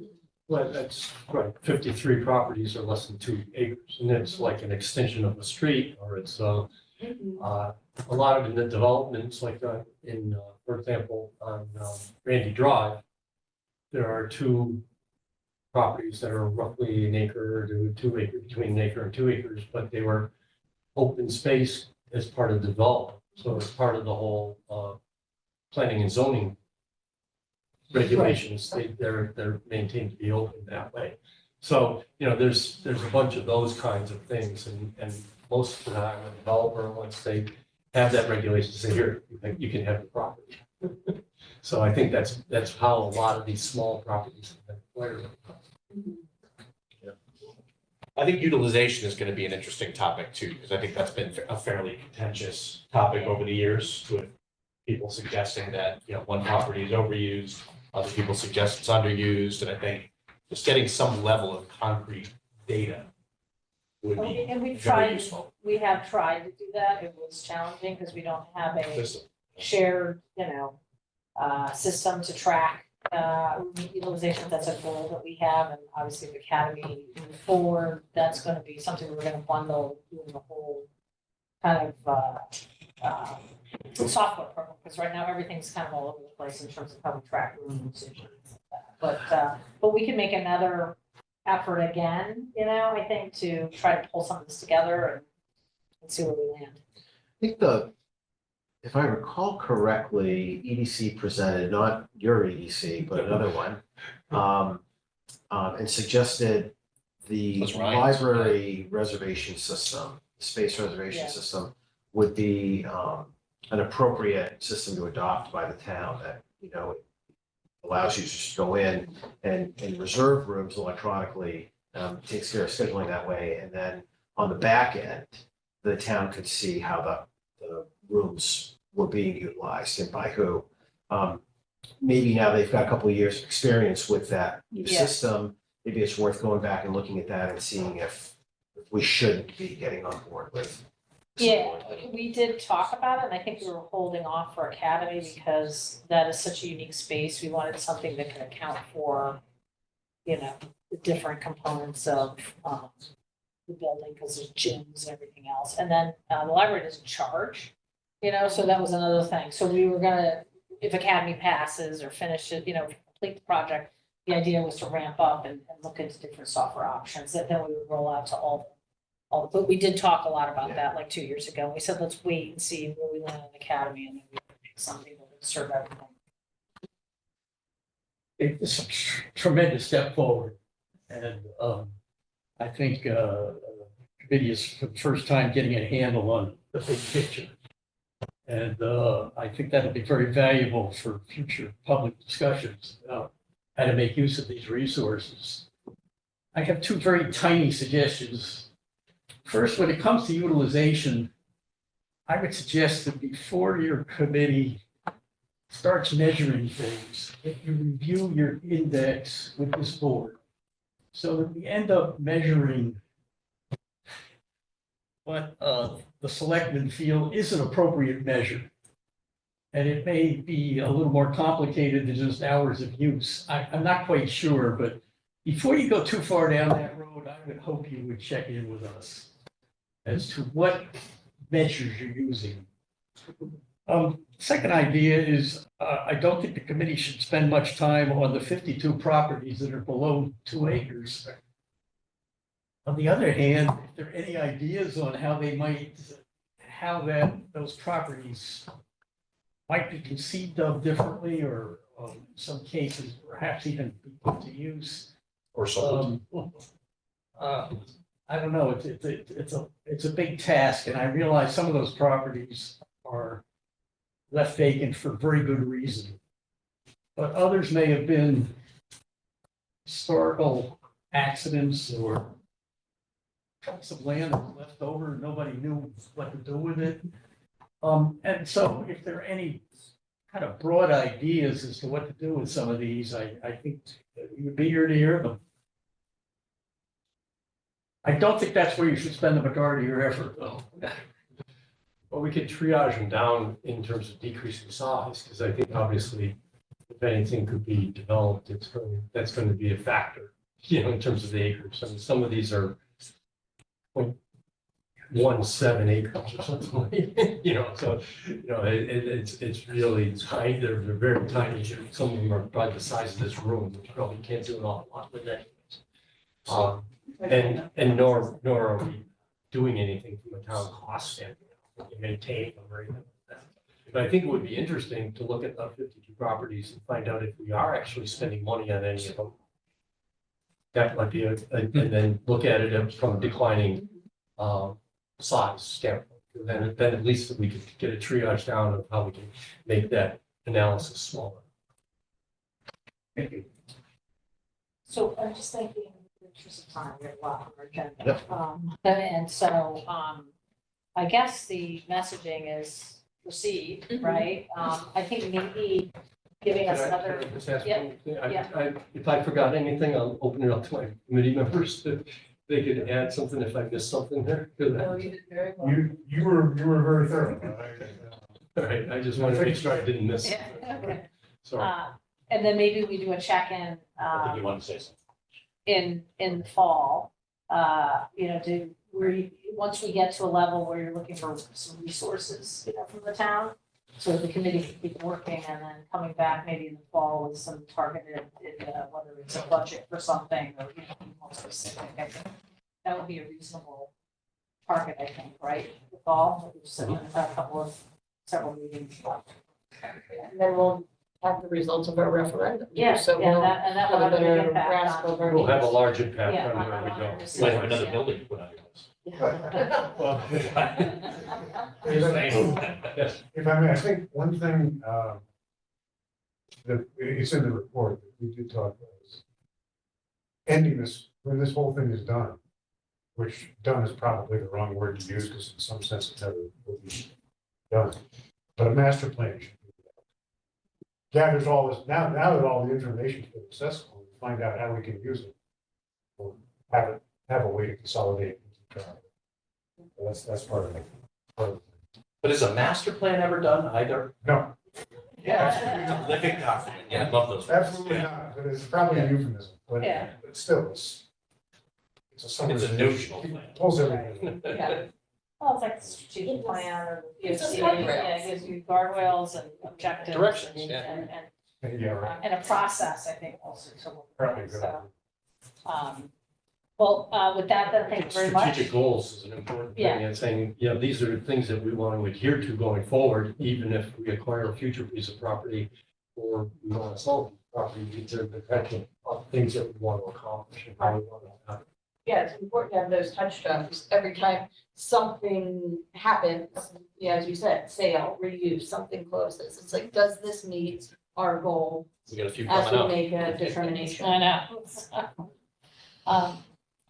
Well, that's right, 53 properties are less than 2 acres, and it's like an extension of the street, or it's a lot of the developments, like for example, on Randy Drive, there are 2 properties that are roughly an acre to 2 acres, between an acre and 2 acres, but they were open space as part of the development. So as part of the whole planning and zoning regulations, they're maintained to be open that way. So, there's a bunch of those kinds of things, and most of the time, the developer, once they have that regulation, say, here, you can have the property. So I think that's how a lot of these small properties have been acquired. I think utilization is going to be an interesting topic too, because I think that's been a fairly contentious topic over the years, with people suggesting that, one property is overused, other people suggest it's underused, and I think just getting some level of concrete data would be And we've very tried, useful. we have tried to do that. It was challenging because we don't have a System. shared, system to track utilization. That's a goal that we have, and obviously the academy moving forward, that's going to be something we're going to bundle in the whole kind of software program, because right now everything's kind of all over the place in terms of how we track room usage and things like that. But we can make another effort again, I think, to try to pull some of this together and see where we land. I think if I recall correctly, EDC presented, not your EDC, but another one, and suggested the That's Ryan's. library reservation system, space reservation Yeah. system would be an appropriate system to adopt by the town that, allows you to just go in and reserve rooms electronically, takes care of scheduling that way. And then on the back end, the town could see how the rooms were being utilized and by who. Maybe now they've got a couple of years of experience with that new Yeah. system. Maybe it's worth going back and looking at that and seeing if we shouldn't be getting on board with. Yeah, we did talk about it, and I think we were holding off for Academy because that is such a unique space. We wanted something that can account for, the different components of the building, because there's gyms and everything else. And then the library doesn't charge, so that was another thing. So we were gonna, if Academy passes or finishes, complete the project, the idea was to ramp up and look into different software options that then we would roll out to all, but we did talk a lot about that like 2 years ago. We said, let's wait and see where we land in Academy, and then we pick something that would serve everything. It's a tremendous step forward. And I think committee is for the first time getting a handle on the big picture. And I think that'll be very valuable for future public discussions about how to make use of these resources. I have 2 very tiny suggestions. First, when it comes to utilization, I would suggest that before your committee starts measuring things, that you review your index with this board, so that we end up measuring what the selectmen feel is an appropriate measure. And it may be a little more complicated than just hours of use. I'm not quite sure, but before you go too far down that road, I would hope you would check in with us as to what measures you're using. Second idea is, I don't think the committee should spend much time on the 52 properties that are below 2 acres. On the other hand, if there are any ideas on how those properties might be conceived of differently, or in some cases perhaps even be put to use. Or sold. I don't know, it's a big task, and I realize some of those properties are left vacant for very good reason. But others may have been historical accidents or tracts of land that were left over, and nobody knew what to do with it. And so if there are any kind of broad ideas as to what to do with some of these, I think you would be here to hear them. I don't think that's where you should spend the majority of your effort, though. Well, we could triage them down in terms of decreasing size, because I think obviously if anything could be developed, that's going to be a factor, in terms of the acres. I mean, some of these are 0.17 acres or something, so, it's really tiny, they're very tiny. Some of them are probably the size of this room, which probably can't do an awful lot with that. And nor are we doing anything from a town cost standpoint, maintaining them or anything like that. But I think it would be interesting to look at the 52 properties and find out if we are actually spending money on any of them. That might be and then look at it from a declining size standpoint. Then at least we could get a triage down of how we can make that analysis smaller. Thank you. So I'm just thinking, in the interest of time, we have a lot on our agenda. Yep. And so, I guess the messaging is proceed, right? I think maybe giving us another. Can I just ask Yep. one thing? Yeah. If I forgot anything, I'll open it up to my committee members. If they could add something if I missed something there. No, you did very well. You were very thorough. All right, I just wanted to make sure I didn't miss. Yeah, okay. Sorry. And then maybe we do a check-in, I think you want to say something. in the fall. Once we get to a level where you're looking for some resources, from the town. So the committee can keep working and then coming back maybe in the fall with some targeted, whether it's a budget for something or more specific. I think that would be a reasonable target, I think, right? The fall, we've set several meetings. And then we'll have the results of our referendum. too, Yeah, So and we'll that have will a have a big better impact grasp on. of our We'll have a needs. large impact Yeah, on where we go. on- Might have another building to put on your list. Well, yes. If I may, I think one thing, that it's in the report that we did talk about is ending this, when this whole thing is done, which done is probably the wrong word to use because in some sense it never will be done. But a master plan should be gathers all this, now that all the information is accessible, we find out how we can use it. We'll have a way to consolidate. That's part of it. But is a master plan ever done either? No, Yeah. Living document. Yeah, I love those. absolutely not, but it's probably a euphemism, but Yeah. but still, it's a summary. It's a notional plan. It pulls everything. Yeah. Well, it's like the strategic plan or It's just it guardrails. gives you guardrails and objectives. Directions, and- yeah. Yeah, right. And a process, I think, also to look Probably a at, good so. idea. With that, then, thank you very much. Strategic goals is an important thing, Yeah. and saying, these are the things that we want to adhere to going forward, even if we acquire a future piece of property or we want to sell property, these are the kind of things that we want to accomplish and how we want to have it. Yeah, it's important to have those touchstones every time something happens, as you said, sale, reuse, something closes. It's like, does this meet our goal We got a few as coming we up. make a determination? I know.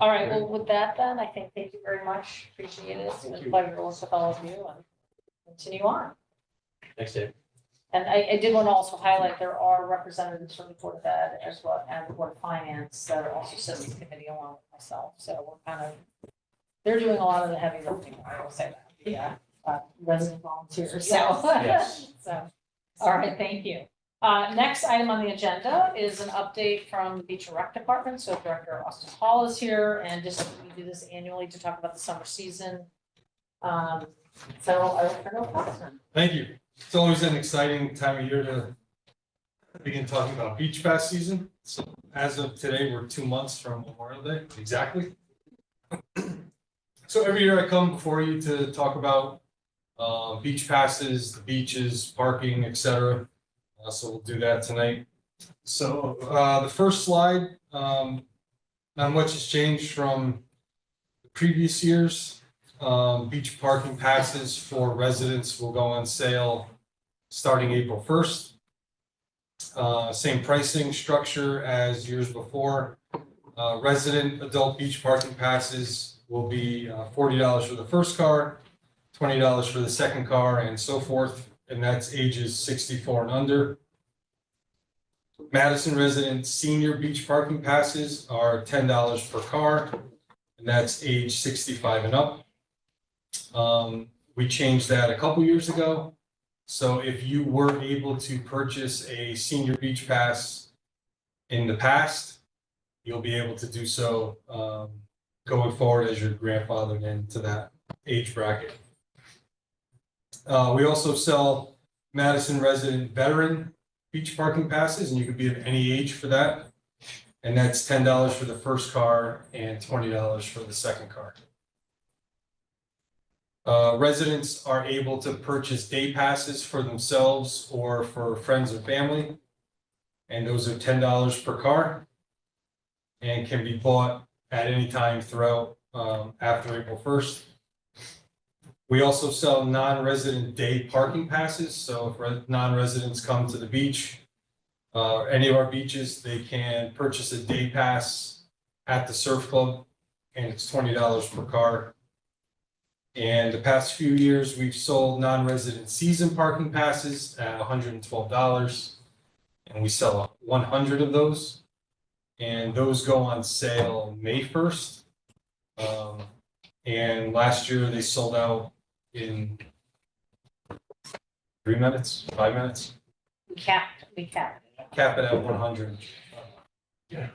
All right, well, with that then, I think, thank you very much. Appreciate it. It's been a pleasure to work with all of you and continue on. Thanks, Dave. And I did want to also highlight, there are representatives from the Board of Ed as well, and the Board of Finance that are also sitting in the committee along with myself. So we're they're doing a lot of the heavy lifting, I will say that, the resident volunteers, so. Yes. So, all right, thank you. Next item on the agenda is an update from the Beach and Rec Department. So Director Austin Hall is here, and just, we do this annually to talk about the summer season. So I will turn it over to Austin. Thank you. It's always an exciting time of year to begin talking about beach pass season. So as of today, we're 2 months from Memorial Day, exactly. So every year I come before you to talk about beach passes, the beaches, parking, etc. So we'll do that tonight. So the first slide, not much has changed from the previous years. beach parking passes for residents will go on sale starting April 1st. Same pricing structure as years before. Resident adult beach parking passes will be $40 for the first car, $20 for the second car, and so forth, and that's ages 64 and under. Madison resident senior beach parking passes are $10 per car, and that's age 65 and up. We changed that a couple years ago. So if you were able to purchase a senior beach pass in the past, you'll be able to do so going forward as you're grandfathered into that age bracket. We also sell Madison resident veteran beach parking passes, and you could be of any age for that. And that's $10 for the first car and $20 for the second car. Residents are able to purchase day passes for themselves or for friends or family. And those are $10 per car and can be bought at any time throughout after April 1st. We also sell non-resident day parking passes. So if non-residents come to the beach, any of our beaches, they can purchase a day pass at the surf club, and it's $20 per car. And the past few years, we've sold non-resident season parking passes at $112, and we sell 100 of those. And those go on sale May 1st. And last year they sold out in 3 minutes, 5 minutes. We capped it. Cap it at 100. Yeah.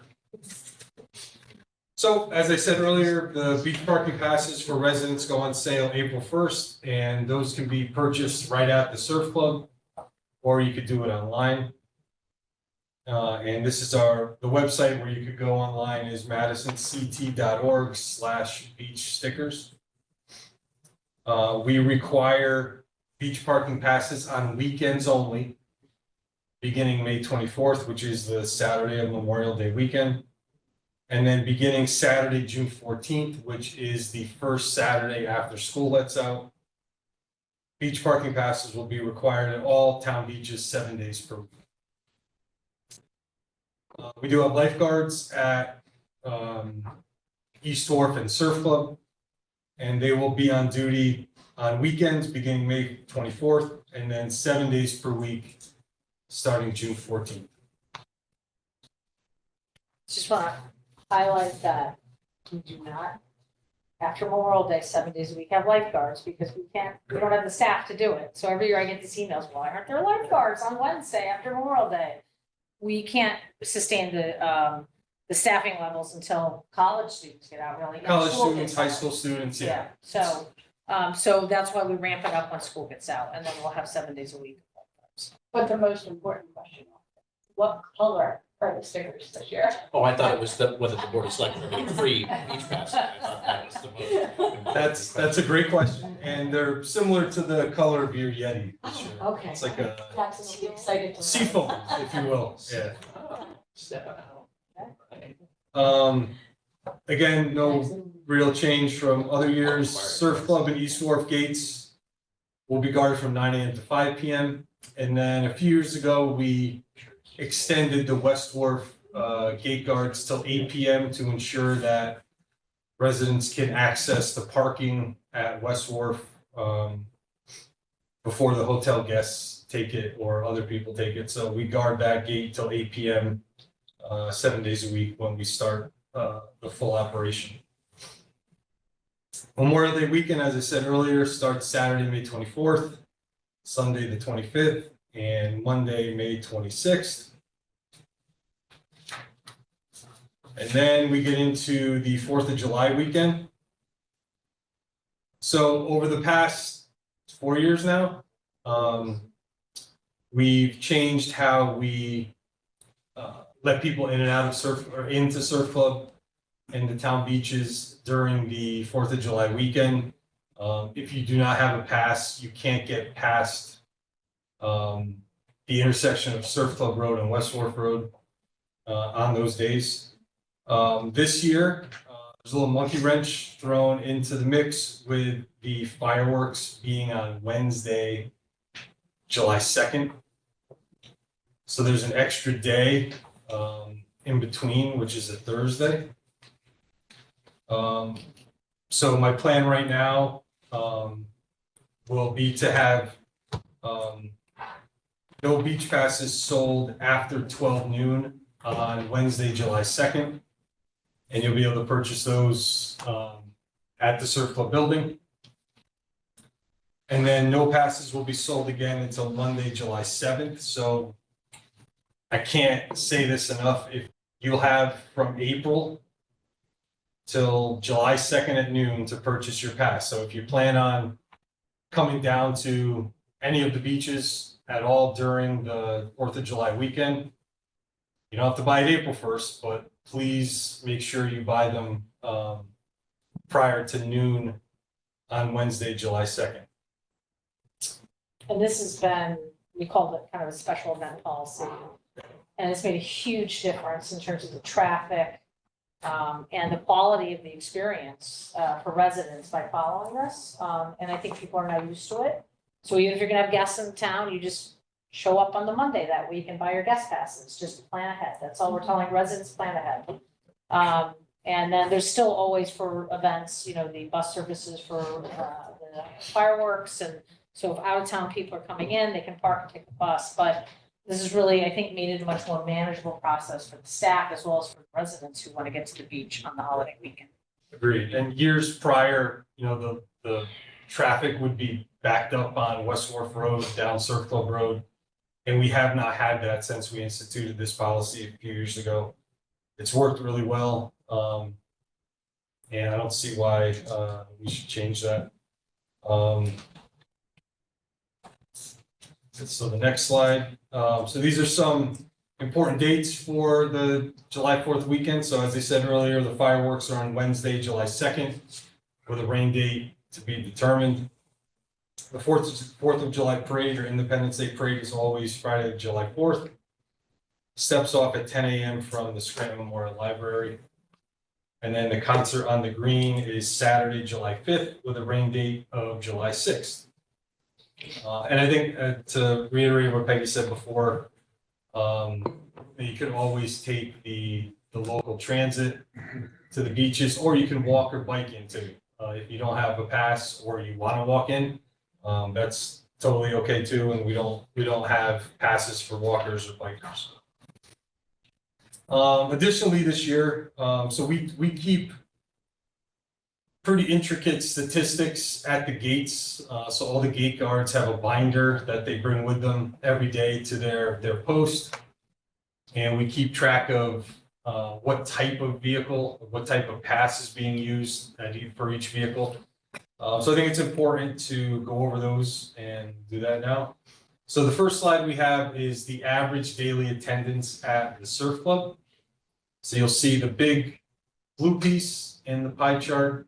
So as I said earlier, the beach parking passes for residents go on sale April 1st, and those can be purchased right at the surf club, or you could do it online. And this is the website where you could go online is madisonct.org/beach stickers. We require beach parking passes on weekends only, beginning May 24th, which is the Saturday of Memorial Day weekend. And then beginning Saturday, June 14th, which is the first Saturday after school lets out. Beach parking passes will be required at all town beaches 7 days per week. We do have lifeguards at East Wharf and Surf Club, and they will be on duty on weekends beginning May 24th, and then 7 days per week starting June 14th. Just want to highlight that we do not, after Memorial Day, 7 days a week, have lifeguards because we don't have the staff to do it. So every year I get these emails, why aren't there lifeguards on Wednesday after Memorial Day? We can't sustain the staffing levels until college students get out, really. College School students, gets high out. school students, yeah. So that's why we ramp it up when school gets out, and then we'll have 7 days a week. But the most important question, what color are the stickers this year? Oh, I thought it was whether the board of selectmen are getting free beach passes. I thought that was the most. That's a great question, and they're similar to the color of your Yeti this year. Okay. It's like a Jackson will be excited to know. seafoam, if you will, yeah. Step Again, no real change from other years. Surf Club and East Wharf gates will be guarded from 9 a.m. to 5 p.m. And then a few years ago, we extended the West Wharf gate guards till 8 p.m. to ensure that residents can access the parking at West Wharf before the hotel guests take it or other people take it. So we guard that gate till 8 p.m. 7 days a week when we start the full operation. Memorial Day weekend, as I said earlier, starts Saturday, May 24th, Sunday, the 25th, and Monday, May 26th. And then we get into the 4th of July weekend. So over the past 4 years now, we've changed how we let people in and out of surf or into Surf Club and the town beaches during the 4th of July weekend. If you do not have a pass, you can't get past the intersection of Surf Club Road and West Wharf Road on those days. This year, there's a little monkey wrench thrown into the mix with the fireworks being on Wednesday, July 2nd. So there's an extra day in between, which is a Thursday. So my plan right now will be to have no beach passes sold after 12 noon on Wednesday, July 2nd. And you'll be able to purchase those at the Surf Club building. And then no passes will be sold again until Monday, July 7th. So I can't say this enough. If you'll have from April till July 2nd at noon to purchase your pass. So if you plan on coming down to any of the beaches at all during the 4th of July weekend, you don't have to buy it April 1st, but please make sure you buy them prior to noon on Wednesday, July 2nd. And this has been, we called it kind of a special event policy. And it's made a huge difference in terms of the traffic and the quality of the experience for residents by following this. And I think people are now used to it. So even if you're gonna have guests in town, you just show up on the Monday that week and buy your guest passes, just plan ahead. That's all we're telling residents, plan ahead. And then there's still always for events, you know, the bus services for the fireworks. And so if out of town people are coming in, they can park and take the bus. But this is really, I think, made it a much more manageable process for the staff as well as for residents who want to get to the beach on the holiday weekend. Agreed. And years prior, you know, the traffic would be backed up on West Wharf Road, down Surf Club Road. And we have not had that since we instituted this policy a few years ago. It's worked really well. And I don't see why we should change that. So the next slide. So these are some important dates for the July 4th weekend. So as I said earlier, the fireworks are on Wednesday, July 2nd, with a rain date to be determined. The 4th of July parade or Independence Day parade is always Friday, July 4th. Steps off at 10 a.m. from the Scranton Memorial Library. And then the concert on the green is Saturday, July 5th, with a rain date of July 6th. And I think to reiterate what Peggy said before, you can always take the local transit to the beaches, or you can walk or bike into. If you don't have a pass or you want to walk in, that's totally okay too. And we don't have passes for walkers or bikers. Additionally, this year, so we keep pretty intricate statistics at the gates. So all the gate guards have a binder that they bring with them every day to their post. And we keep track of what type of vehicle, what type of pass is being used for each vehicle. So I think it's important to go over those and do that now. So the first slide we have is the average daily attendance at the Surf Club. So you'll see the big blue piece in the pie chart.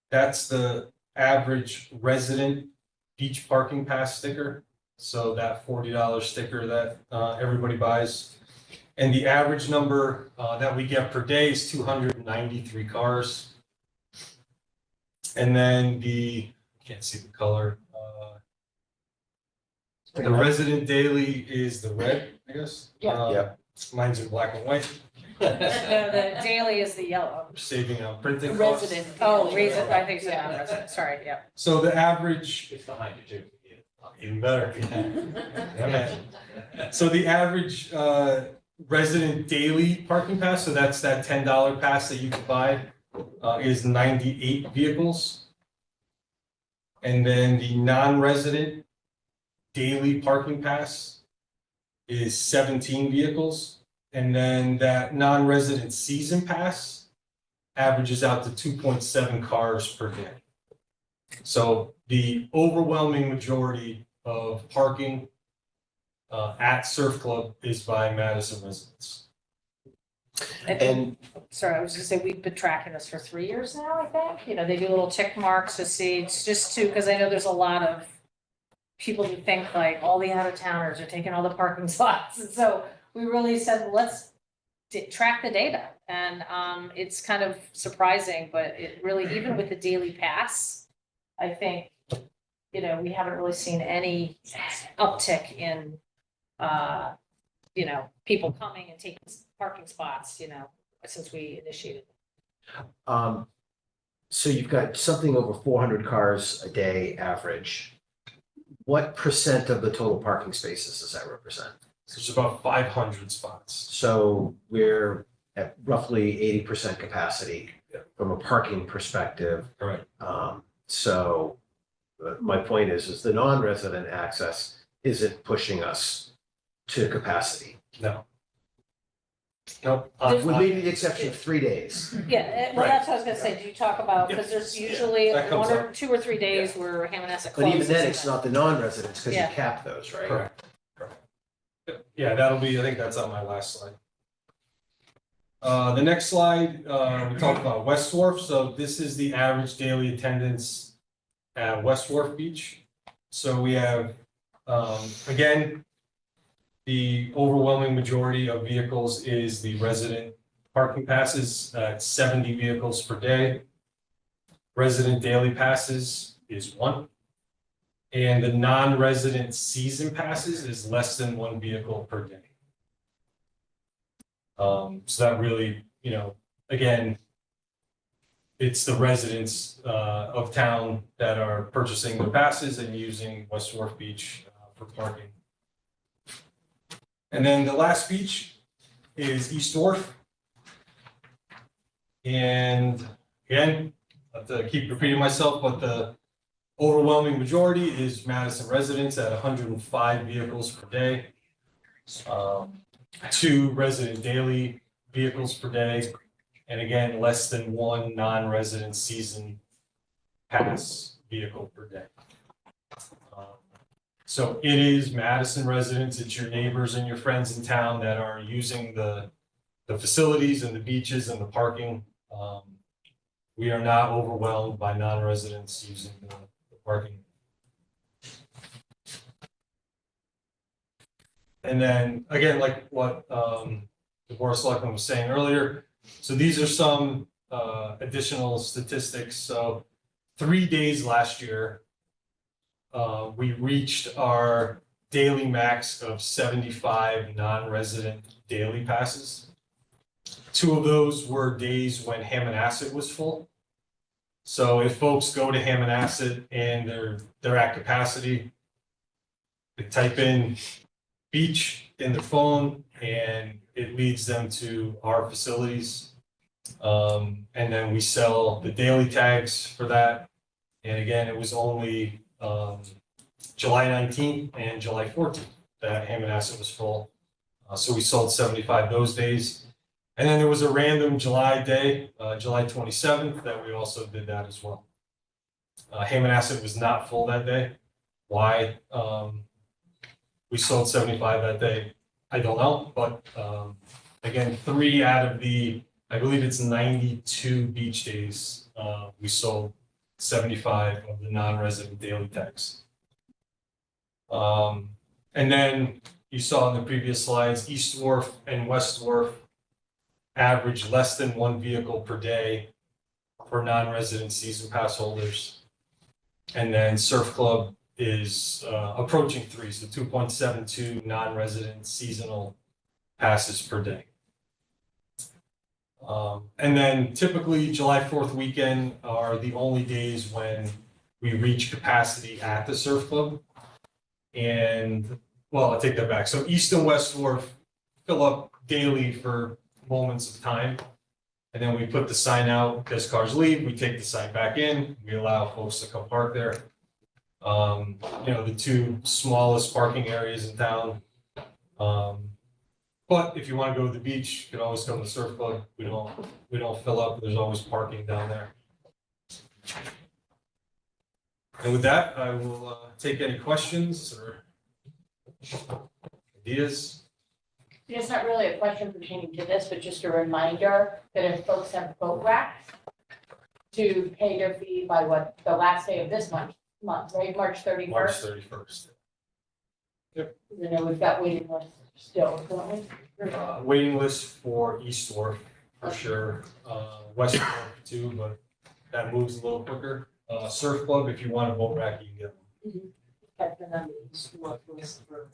That's the average resident beach parking pass sticker. So that $40 sticker that everybody buys. And the average number that we get per day is 293 cars. And then can't see the color. The resident daily is the red, I guess. Yeah. Mine's in black and white. The daily is the yellow. Saving on printing costs. Resident. Oh, reason, I think so, non-resident, sorry, yeah. So the average, It's behind you too. even better. Yeah, man. So the average resident daily parking pass, so that's that $10 pass that you can buy, is 98 vehicles. And then the non-resident daily parking pass is 17 vehicles. And then that non-resident season pass averages out to 2.7 cars per day. So the overwhelming majority of parking at Surf Club is by Madison residents. And Sorry, I was gonna say, we've been tracking this for 3 years now, I think. You know, they do little tick marks to see, it's just to, because I know there's a lot of people who think like all the out of towners are taking all the parking spots. And so we really said, let's track the data. And it's kind of surprising, but it really, even with the daily pass, I think, you know, we haven't really seen any uptick in, you know, people coming and taking parking spots, you know, since we initiated. So you've got something over 400 cars a day average. What percent of the total parking spaces does that represent? So there's about 500 spots. So we're at roughly 80% capacity from a parking perspective. Correct. So my point is the non-resident access isn't pushing us to capacity. No. No. With maybe the exception of 3 days. Yeah, well, that's what I was gonna say. Do you talk about, because there's usually that comes one or up. 2 or 3 days where Hammonasset But closes. even then, it's not the non-residents because you Yeah. cap those, right? Correct. Yeah, that'll be, I think that's on my last slide. The next slide, we talked about West Wharf. So this is the average daily attendance at West Wharf Beach. So we have, again, the overwhelming majority of vehicles is the resident parking passes at 70 vehicles per day. Resident daily passes is 1. And the non-resident season passes is less than 1 vehicle per day. So that really, you know, again, it's the residents of town that are purchasing the passes and using West Wharf Beach for parking. And then the last beach is East Wharf. And again, I have to keep repeating myself, but the overwhelming majority is Madison residents at 105 vehicles per day. 2 resident daily vehicles per day. And again, less than 1 non-resident season pass vehicle per day. So it is Madison residents, it's your neighbors and your friends in town that are using the facilities and the beaches and the parking. We are not overwhelmed by non-residents using the parking. And then again, like what the Board of Selectmen was saying earlier, so these are some additional statistics. So 3 days last year, we reached our daily max of 75 non-resident daily passes. 2 of those were days when Hammonasset was full. So if folks go to Hammonasset and they're at capacity, they type in beach in their phone and it leads them to our facilities. And then we sell the daily tags for that. And again, it was only July 19th and July 14th that Hammonasset was full. So we sold 75 those days. And then there was a random July day, July 27th, that we also did that as well. Hammonasset was not full that day. Why we sold 75 that day, I don't know. But again, 3 out of the, I believe it's 92 beach days, we sold 75 of the non-resident daily tags. And then you saw in the previous slides, East Wharf and West Wharf average less than 1 vehicle per day for non-resident season pass holders. And then Surf Club is approaching 3, so 2.72 non-resident seasonal passes per day. And then typically July 4th weekend are the only days when we reach capacity at the Surf Club. And well, I take that back. So East and West Wharf fill up daily for moments of time. And then we put the sign out as cars leave, we take the sign back in, we allow folks to come park there. You know, the 2 smallest parking areas in town. But if you want to go to the beach, you can always come to the Surf Club. We don't fill up, there's always parking down there. And with that, I will take any questions or ideas. It's not really a question pertaining to this, but just a reminder that if folks have boat racks, to pay their fee by what, the last day of this month, right, March 31st? March 31st. You know, we've got waiting lists still currently? Waiting list for East Wharf for sure, West Wharf too, but that moves a little quicker. Surf Club, if you want a boat rack, you can get one. I've been on the East Wharf list for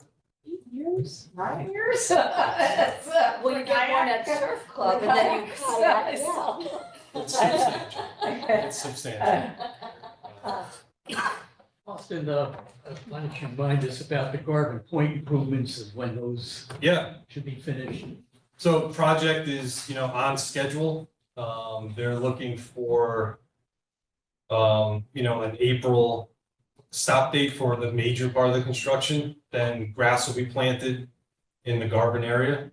8 years, 9 years. Well, you get one at Surf Club and then you kayak, It's substantial. It's substantial. Austin, why don't you remind us about the Garden Point improvements and when those Yeah, should be finished? so project is, on schedule. They're looking for, an April stop date for the major part of the construction. Then grass will be planted in the Garvin area.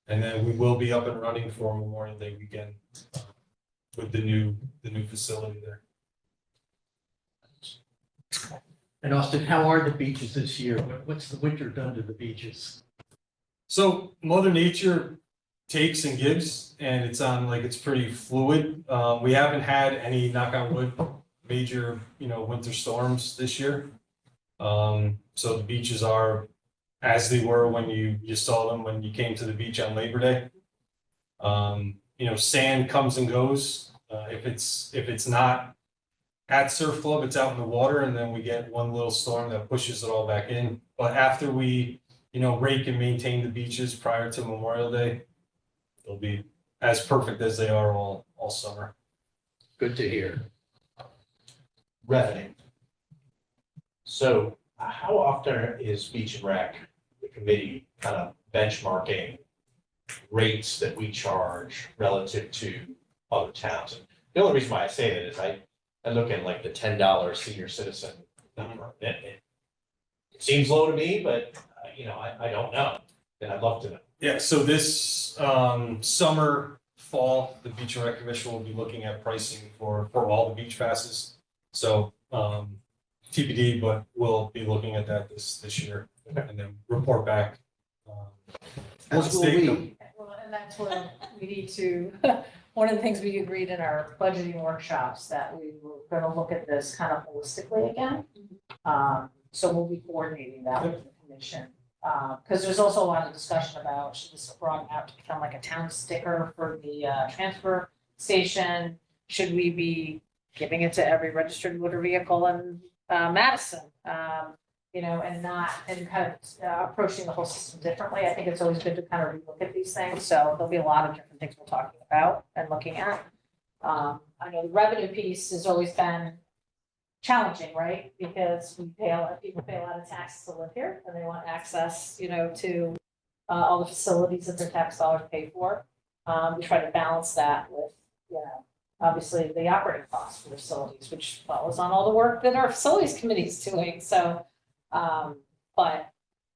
And then we will be up and running for Memorial Day weekend with the new facility there. And Austin, how are the beaches this year? What's the winter done to the beaches? So Mother Nature takes and gives, and it's pretty fluid. We haven't had any, knock on wood, major, winter storms this year. So the beaches are as they were when you saw them when you came to the beach on Labor Day. Sand comes and goes. If it's not at Surf Club, it's out in the water, and then we get one little storm that pushes it all back in. But after we, rake and maintain the beaches prior to Memorial Day, they'll be as perfect as they are all summer. Good to hear. Revenue. So how often is Beach and Rec, the committee, kind of benchmarking rates that we charge relative to other towns? And the only reason why I say that is I look at like the $10 senior citizen number. It seems low to me, but I don't know, and I'd love to know. Yeah, so this summer, fall, the Beach and Rec Commission will be looking at pricing for all the beach passes. So TBD, but we'll be looking at that this year and then report back. As will we. Well, and that's where we need to, one of the things we agreed in our budgeting workshops, that we were gonna look at this kind of holistically again. So we'll be coordinating that with the commission. Because there's also a lot of discussion about, should this brought out to become like a town sticker for the transfer station? Should we be giving it to every registered motor vehicle in Madison? And kind of approaching the whole system differently. I think it's always good to kind of relook at these things. So there'll be a lot of different things we're talking about and looking at. I know the revenue piece has always been challenging, right? Because people pay a lot of taxes to live here, and they want access, to all the facilities that their tax dollars pay for. We try to balance that with, obviously the operating costs for the facilities, which follows on all the work that our facilities committee is doing. So, but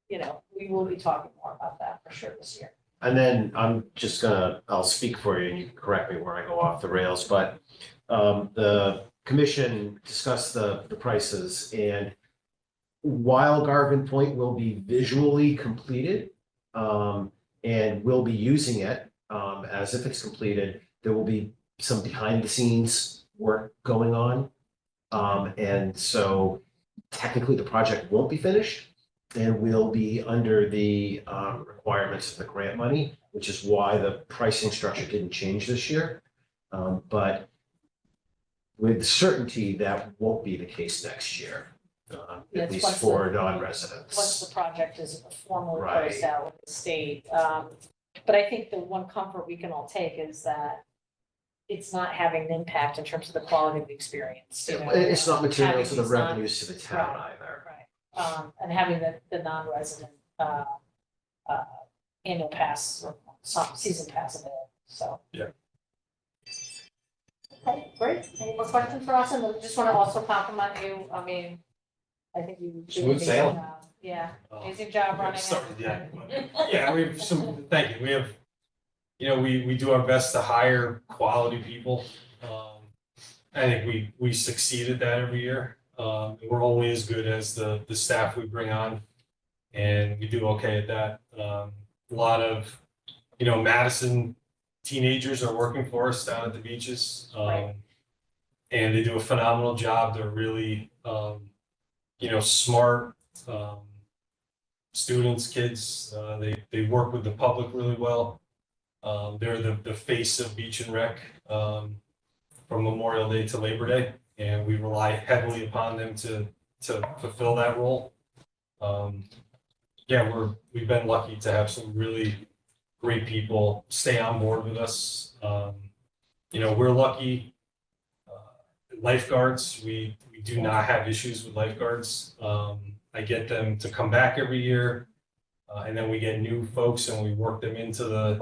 we will be talking more about that for sure this year. And then I'll speak for you and you can correct me where I go off the rails, but the commission discussed the prices, and while Garvin Point will be visually completed and we'll be using it as if it's completed, there will be some behind the scenes work going on. And so technically the project won't be finished and will be under the requirements of the grant money, which is why the pricing structure didn't change this year. But with certainty, that won't be the case next year, at Yes, least once for the- non-residents. Once the project is formally Right. closed out with the state. But I think the one comfort we can all take is that it's not having an impact in terms of the quality of the experience. It's not material to the Having these non- revenues to the town Right. either. Right, and having the non-resident, annual pass or some season pass available, so. Yeah. Okay, great, any more questions for us, and I just wanna also compliment you, I mean, I think you. did an Smooth amazing sailing. job. Yeah, Oh, amazing job running it. started yet, Yeah, we have thank you. We have, we do our best to hire quality people. I think we succeed at that every year. We're only as good as the staff we bring on, and we do okay at that. A lot of, Madison teenagers are working for us down at the beaches. Right. And they do a phenomenal job. They're really, smart, students, kids. They work with the public really well. They're the face of Beach and Rec from Memorial Day to Labor Day, and we rely heavily upon them to fulfill that role. Yeah, we've been lucky to have some really great people stay on board with us. We're lucky. Lifeguards, we do not have issues with lifeguards. I get them to come back every year, and then we get new folks and we work them into the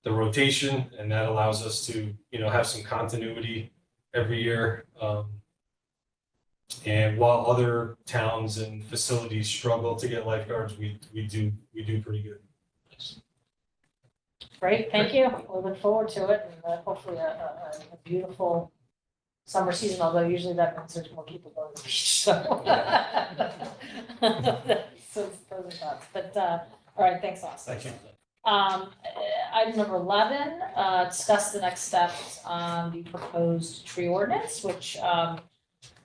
rotation, and that allows us to have some continuity every year. And while other towns and facilities struggle to get lifeguards, we do pretty good. Great, thank you. We look forward to it, and hopefully a beautiful summer season, although usually that means there's more people going to the beach, so. So pros and cons, but, all right, thanks, Austin. Thank you. Item number 11, discuss the next steps on the proposed tree ordinance, which,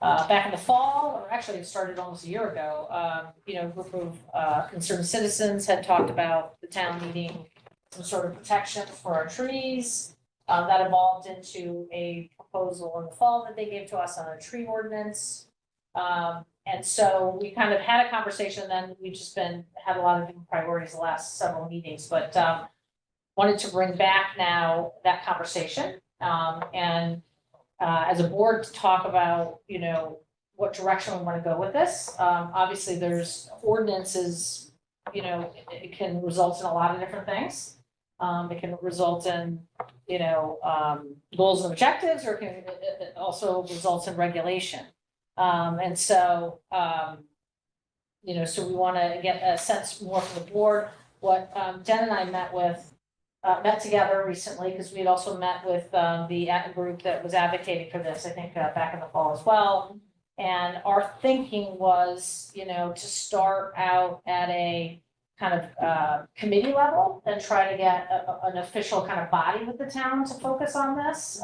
back in the fall, or actually it started almost a year ago, a group of concerned citizens had talked about the town needing some sort of protection for our trees. That evolved into a proposal in the fall that they gave to us on a tree ordinance. And so we kind of had a conversation, then we've just had a lot of different priorities the last several meetings, but wanted to bring back now that conversation and as a board to talk about, what direction we want to go with this. Obviously, there's ordinances, it can result in a lot of different things. It can result in, goals and objectives, or it also results in regulation. And so, so we want to get a sense more from the board. What Jen and I met together recently, because we had also met with the group that was advocating for this, I think, back in the fall as well. And our thinking was, to start out at a kind of committee level and try to get an official kind of body with the town to focus on this.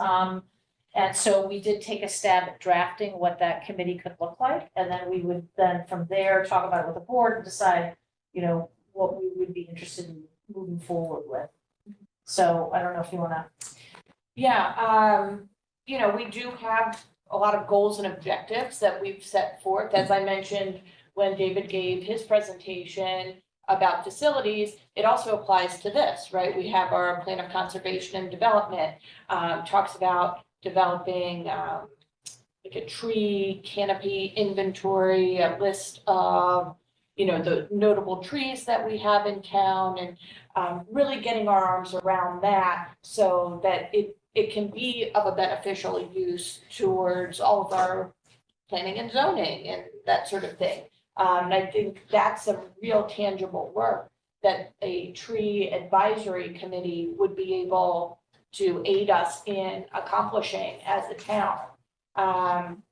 And so we did take a stab at drafting what that committee could look like. And then we would then from there talk about it with the board and decide, what we would be interested in moving forward with. So I don't know if you want to. Yeah, we do have a lot of goals and objectives that we've set forth. As I mentioned, when David gave his presentation about facilities, it also applies to this, right? We have our plan of conservation and development, talks about developing like a tree canopy inventory, a list of, the notable trees that we have in town, and really getting our arms around that so that it can be of a beneficial use towards all of our planning and zoning and that sort of thing. And I think that's a real tangible work that a tree advisory committee would be able to aid us in accomplishing as a town. And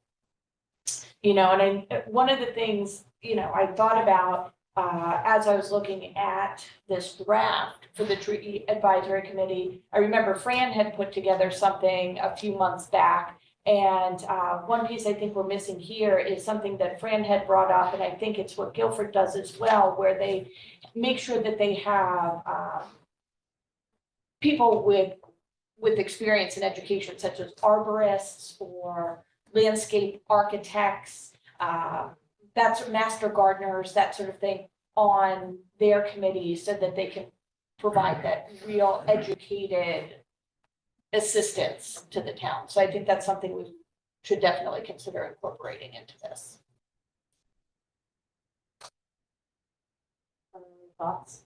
one of the things, I thought about as I was looking at this draft for the tree advisory committee, I remember Fran had put together something a few months back. And one piece I think we're missing here is something that Fran had brought up, and I think it's what Guilford does as well, where they make sure that they have people with experience in education, such as arborists or landscape architects, that's master gardeners, that sort of thing, on their committees so that they can provide that real educated assistance to the town. So I think that's something we should definitely consider incorporating into this. Thoughts?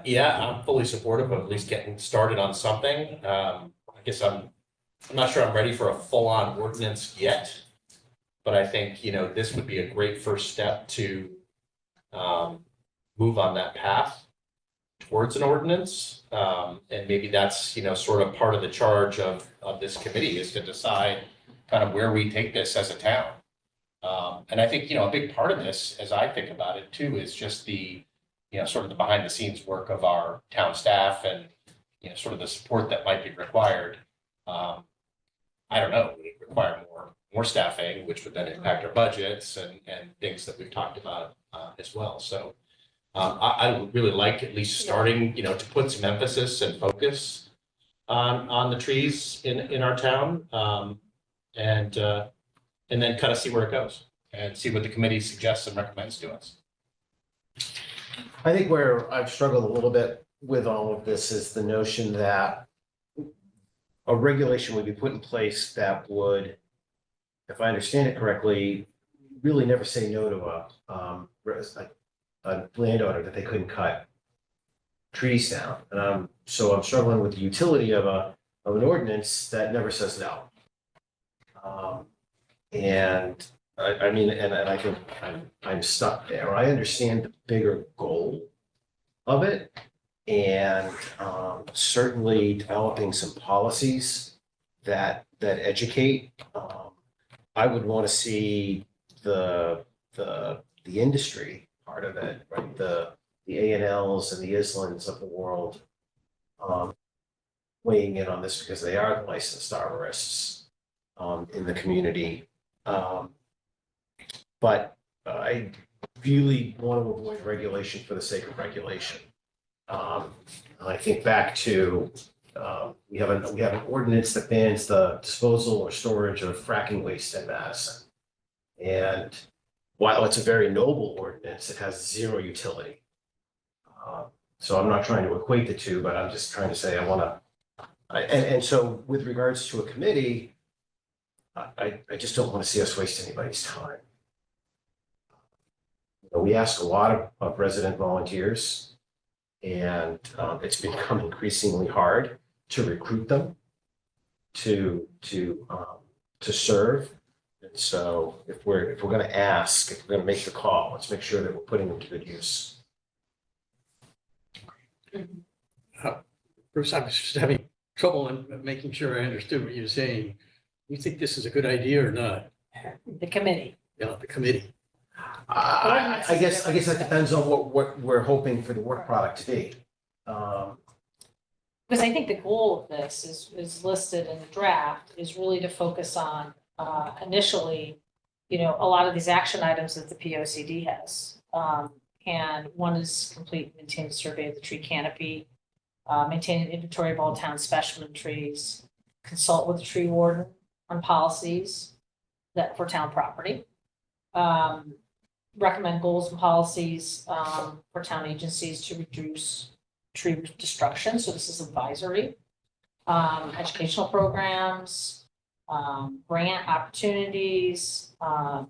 Yeah, I'm fully supportive of at least getting started on something. I guess I'm not sure I'm ready for a full-on ordinance yet, but I think, this would be a great first step to move on that path towards an ordinance. And maybe that's, sort of part of the charge of this committee, is to decide kind of where we take this as a town. And I think, a big part of this, as I think about it too, is just the, sort of the behind the scenes work of our town staff and, sort of the support that might be required. I don't know, we require more staffing, which would then impact our budgets and things that we've talked about as well. So I would really like at least starting, to put some emphasis and focus on the trees in our town. And then kind of see where it goes and see what the committee suggests and recommends to us. I think where I've struggled a little bit with all of this is the notion that a regulation would be put in place that would, if I understand it correctly, really never say no to a landowner that they couldn't cut trees down. So I'm struggling with the utility of an ordinance that never says no. And I mean, and I think I'm stuck there. I understand the bigger goal of it, and certainly developing some policies that educate. I would want to see the industry part of it, right? The A&Ls and the Islands of the world weighing in on this because they are the licensed arborists in the community. But I really want to avoid regulation for the sake of regulation. I think back to we have an ordinance that bans the disposal or storage of fracking waste in Madison. And while it's a very noble ordinance, it has zero utility. So I'm not trying to equate the two, but I'm just trying to say I want to. And so with regards to a committee, I just don't want to see us waste anybody's time. We ask a lot of resident volunteers, and it's become increasingly hard to recruit them to serve. And so if we're going to ask, if we're going to make the call, let's make sure that we're putting them to good use. Bruce, I was just having trouble in making sure I understood what you were saying. You think this is a good idea or not? The committee. Yeah, the committee. I guess that depends on what we're hoping for the work product to be. Because I think the goal of this is listed in the draft, is really to focus on initially, a lot of these action items that the POCD has. And one is complete and maintain a survey of the tree canopy, maintain an inventory of all town specimen trees, consult with the tree warden on policies that for town property. Recommend goals and policies for town agencies to reduce tree destruction. So this is advisory. Educational programs, grant opportunities, and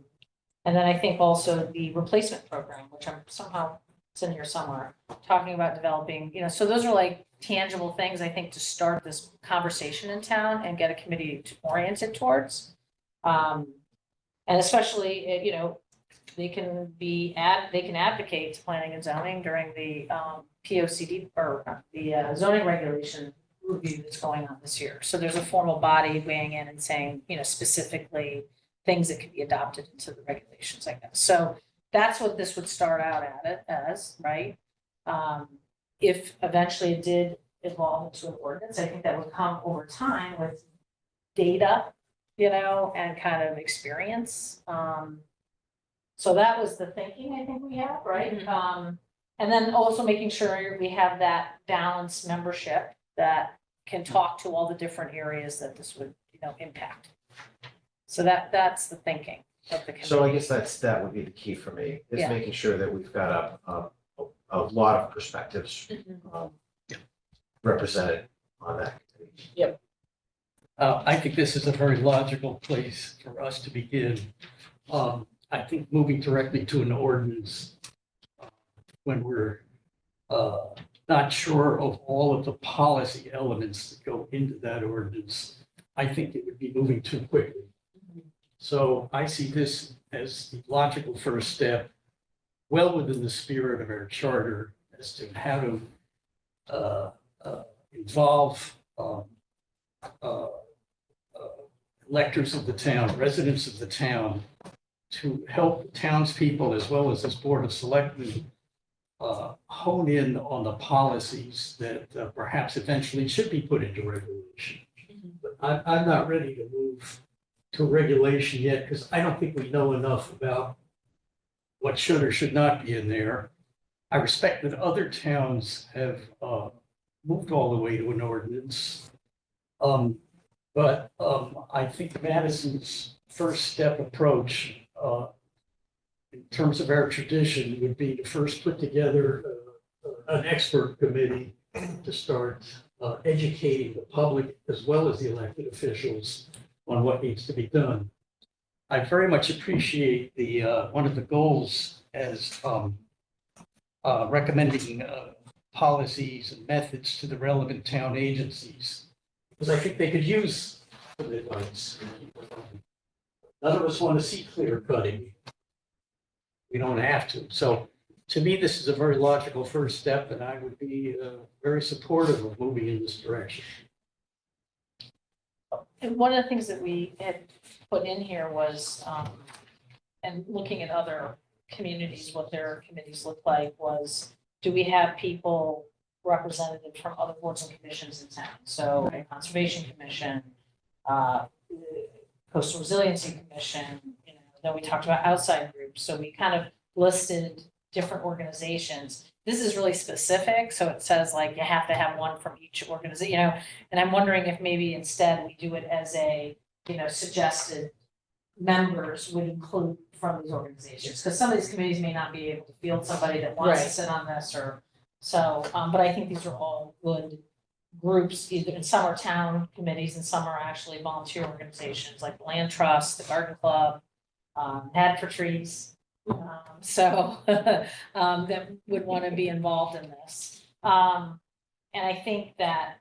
then I think also the replacement program, which it's in here somewhere, talking about developing, so those are like tangible things, I think, to start this conversation in town and get a committee oriented towards. And especially, they can advocate to planning and zoning during the POCD or the zoning regulation review that's going on this year. So there's a formal body weighing in and saying, specifically things that could be adopted into the regulations, I guess. So that's what this would start out as, right? If eventually it did evolve into an ordinance, I think that would come over time with data, and kind of experience. So that was the thinking I think we have, right? Mm-hmm. And then also making sure we have that balanced membership that can talk to all the different areas that this would, impact. So that's the thinking of the committee. So I guess that would be the key for me, is Yeah. making sure that we've got a lot of perspectives represented on that committee. I think this is a very logical place for us to begin. I think moving directly to an ordinance when we're not sure of all of the policy elements that go into that ordinance, I think it would be moving too quickly. So I see this as the logical first step, well within the spirit of our charter, as to how to involve electors of the town, residents of the town, to help townspeople as well as this Board of Selectmen hone in on the policies that perhaps eventually should be put into regulation. But I'm not ready to move to regulation yet, because I don't think we know enough about what should or should not be in there. I respect that other towns have moved all the way to an ordinance. But I think Madison's first step approach in terms of our tradition would be to first put together an expert committee to start educating the public as well as the elected officials on what needs to be done. I very much appreciate the one of the goals as recommending policies and methods to the relevant town agencies, because I think they could use some advice. None of us want to see clear cutting. We don't have to. So to me, this is a very logical first step, and I would be very supportive of moving in this direction. And one of the things that we had put in here was, and looking at other communities, what their committees look like was, do we have people represented from other boards and commissions in town? So Conservation Commission, Coastal Resiliency Commission, you know, then we talked about outside groups. So we kind of listed different organizations. This is really specific. So it says like, you have to have one from each organization, you know, and I'm wondering if maybe instead we do it as a, you know, suggested members would include from these organizations. Because some of these committees may not be able to field somebody that wants to Right. sit on this or, so, but I think these are all good groups, either, and some are town committees and some are actually volunteer organizations like the Land Trust, the Garden Club, Ad for Trees. So that would want to be involved in this. And I think that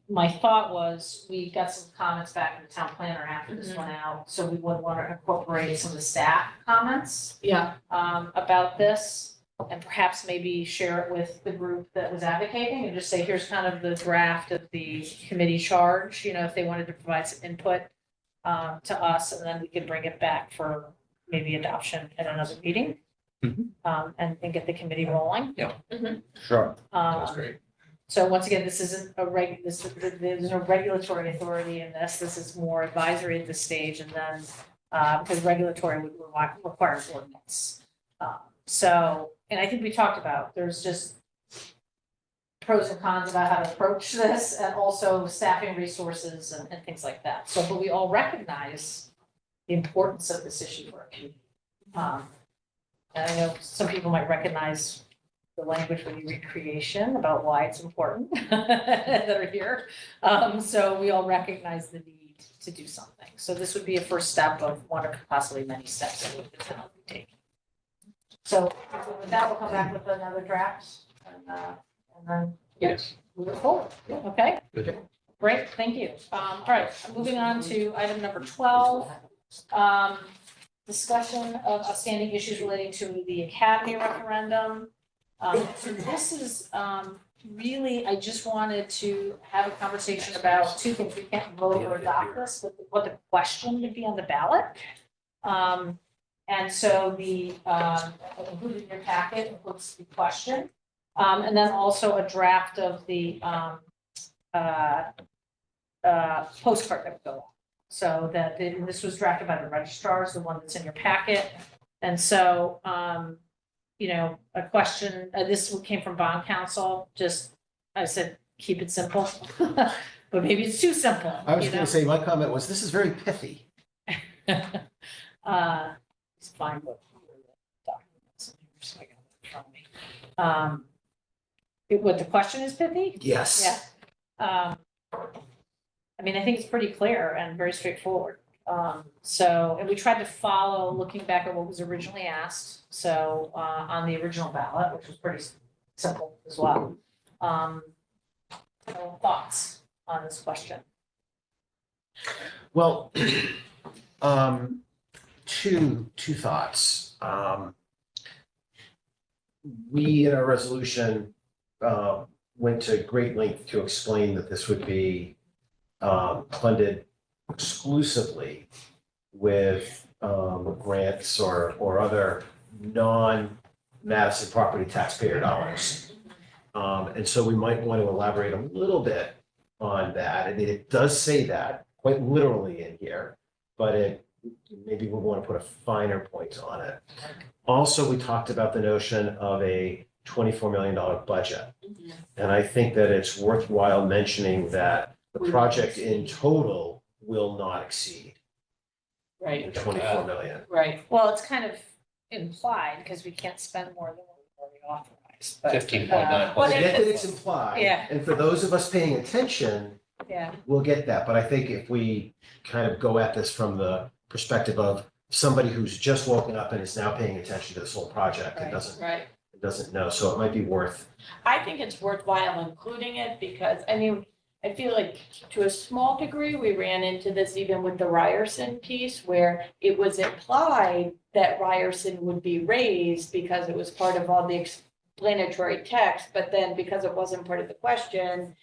my thought was, we got some comments back from the town planner after this went out, so we would want to incorporate some of the staff comments Yeah. about this. And perhaps maybe share it with the group that was advocating and just say, here's kind of the draft of the committee charge, you know, if they wanted to provide some input to us, and then we could bring it back for maybe adoption at another meeting. And get the committee rolling. Yeah. Sure. That's great. So once again, this isn't there's no regulatory authority in this. This is more advisory at this stage, and then because regulatory would require ordinance. So, and I think we talked about, there's just pros and cons about how to approach this, and also staffing resources and things like that. So, but we all recognize the importance of this issue for our community. And I know some people might recognize the language when you read creation about why it's important that are here. So we all recognize the need to do something. So this would be a first step of one or possibly many steps that the town would take. So with that, we'll come back with another draft and then Yes. move it forward. Okay, Good. great, thank you. All right, moving on to item number 12. Discussion of outstanding issues relating to the academy referendum. So this is really, I just wanted to have a conversation about two things. We can't vote or adopt this, but what the question would be on the ballot. And so the, included in your packet includes the question, and then also a draft of the postcard that would go on. So that, this was drafted by the registrars, the one that's in your packet. And so, you know, a question, this came from bond counsel, just, I said, keep it simple, but maybe it's too simple. I was you gonna know? say, my comment was, this is very pithy. It's fine, but documents, so I got it in front of me. What the question is pithy? Yes. Yeah. I mean, I think it's pretty clear and very straightforward. So, and we tried to follow, looking back at what was originally asked, so, on the original ballot, which was pretty simple as well. So thoughts on this question? Well, two thoughts. We, in our resolution, went to great length to explain that this would be funded exclusively with grants or other non-Madison property taxpayer dollars. And so we might want to elaborate a little bit on that. I mean, it does say that quite literally in here, but it maybe we want to put a finer point on it. Also, we talked about the notion of a $24 million budget. And I think that it's worthwhile mentioning that the project in total will not exceed Right, 24 million. right. Well, it's kind of implied because we can't spend more than what we've already authorized, but. 15.9 But plus. I it- get that it's implied. Yeah. And for those of us paying attention, Yeah, we'll get that. But I think if we kind of go at this from the perspective of somebody who's just woken up and is now paying attention to this whole project, Right. it doesn't know. So it might be worth. I think it's worthwhile including it because, I mean, I feel like to a small degree, we ran into this even with the Ryerson piece where it was implied that Ryerson would be raised because it was part of all the explanatory text, but then because it wasn't part of the question,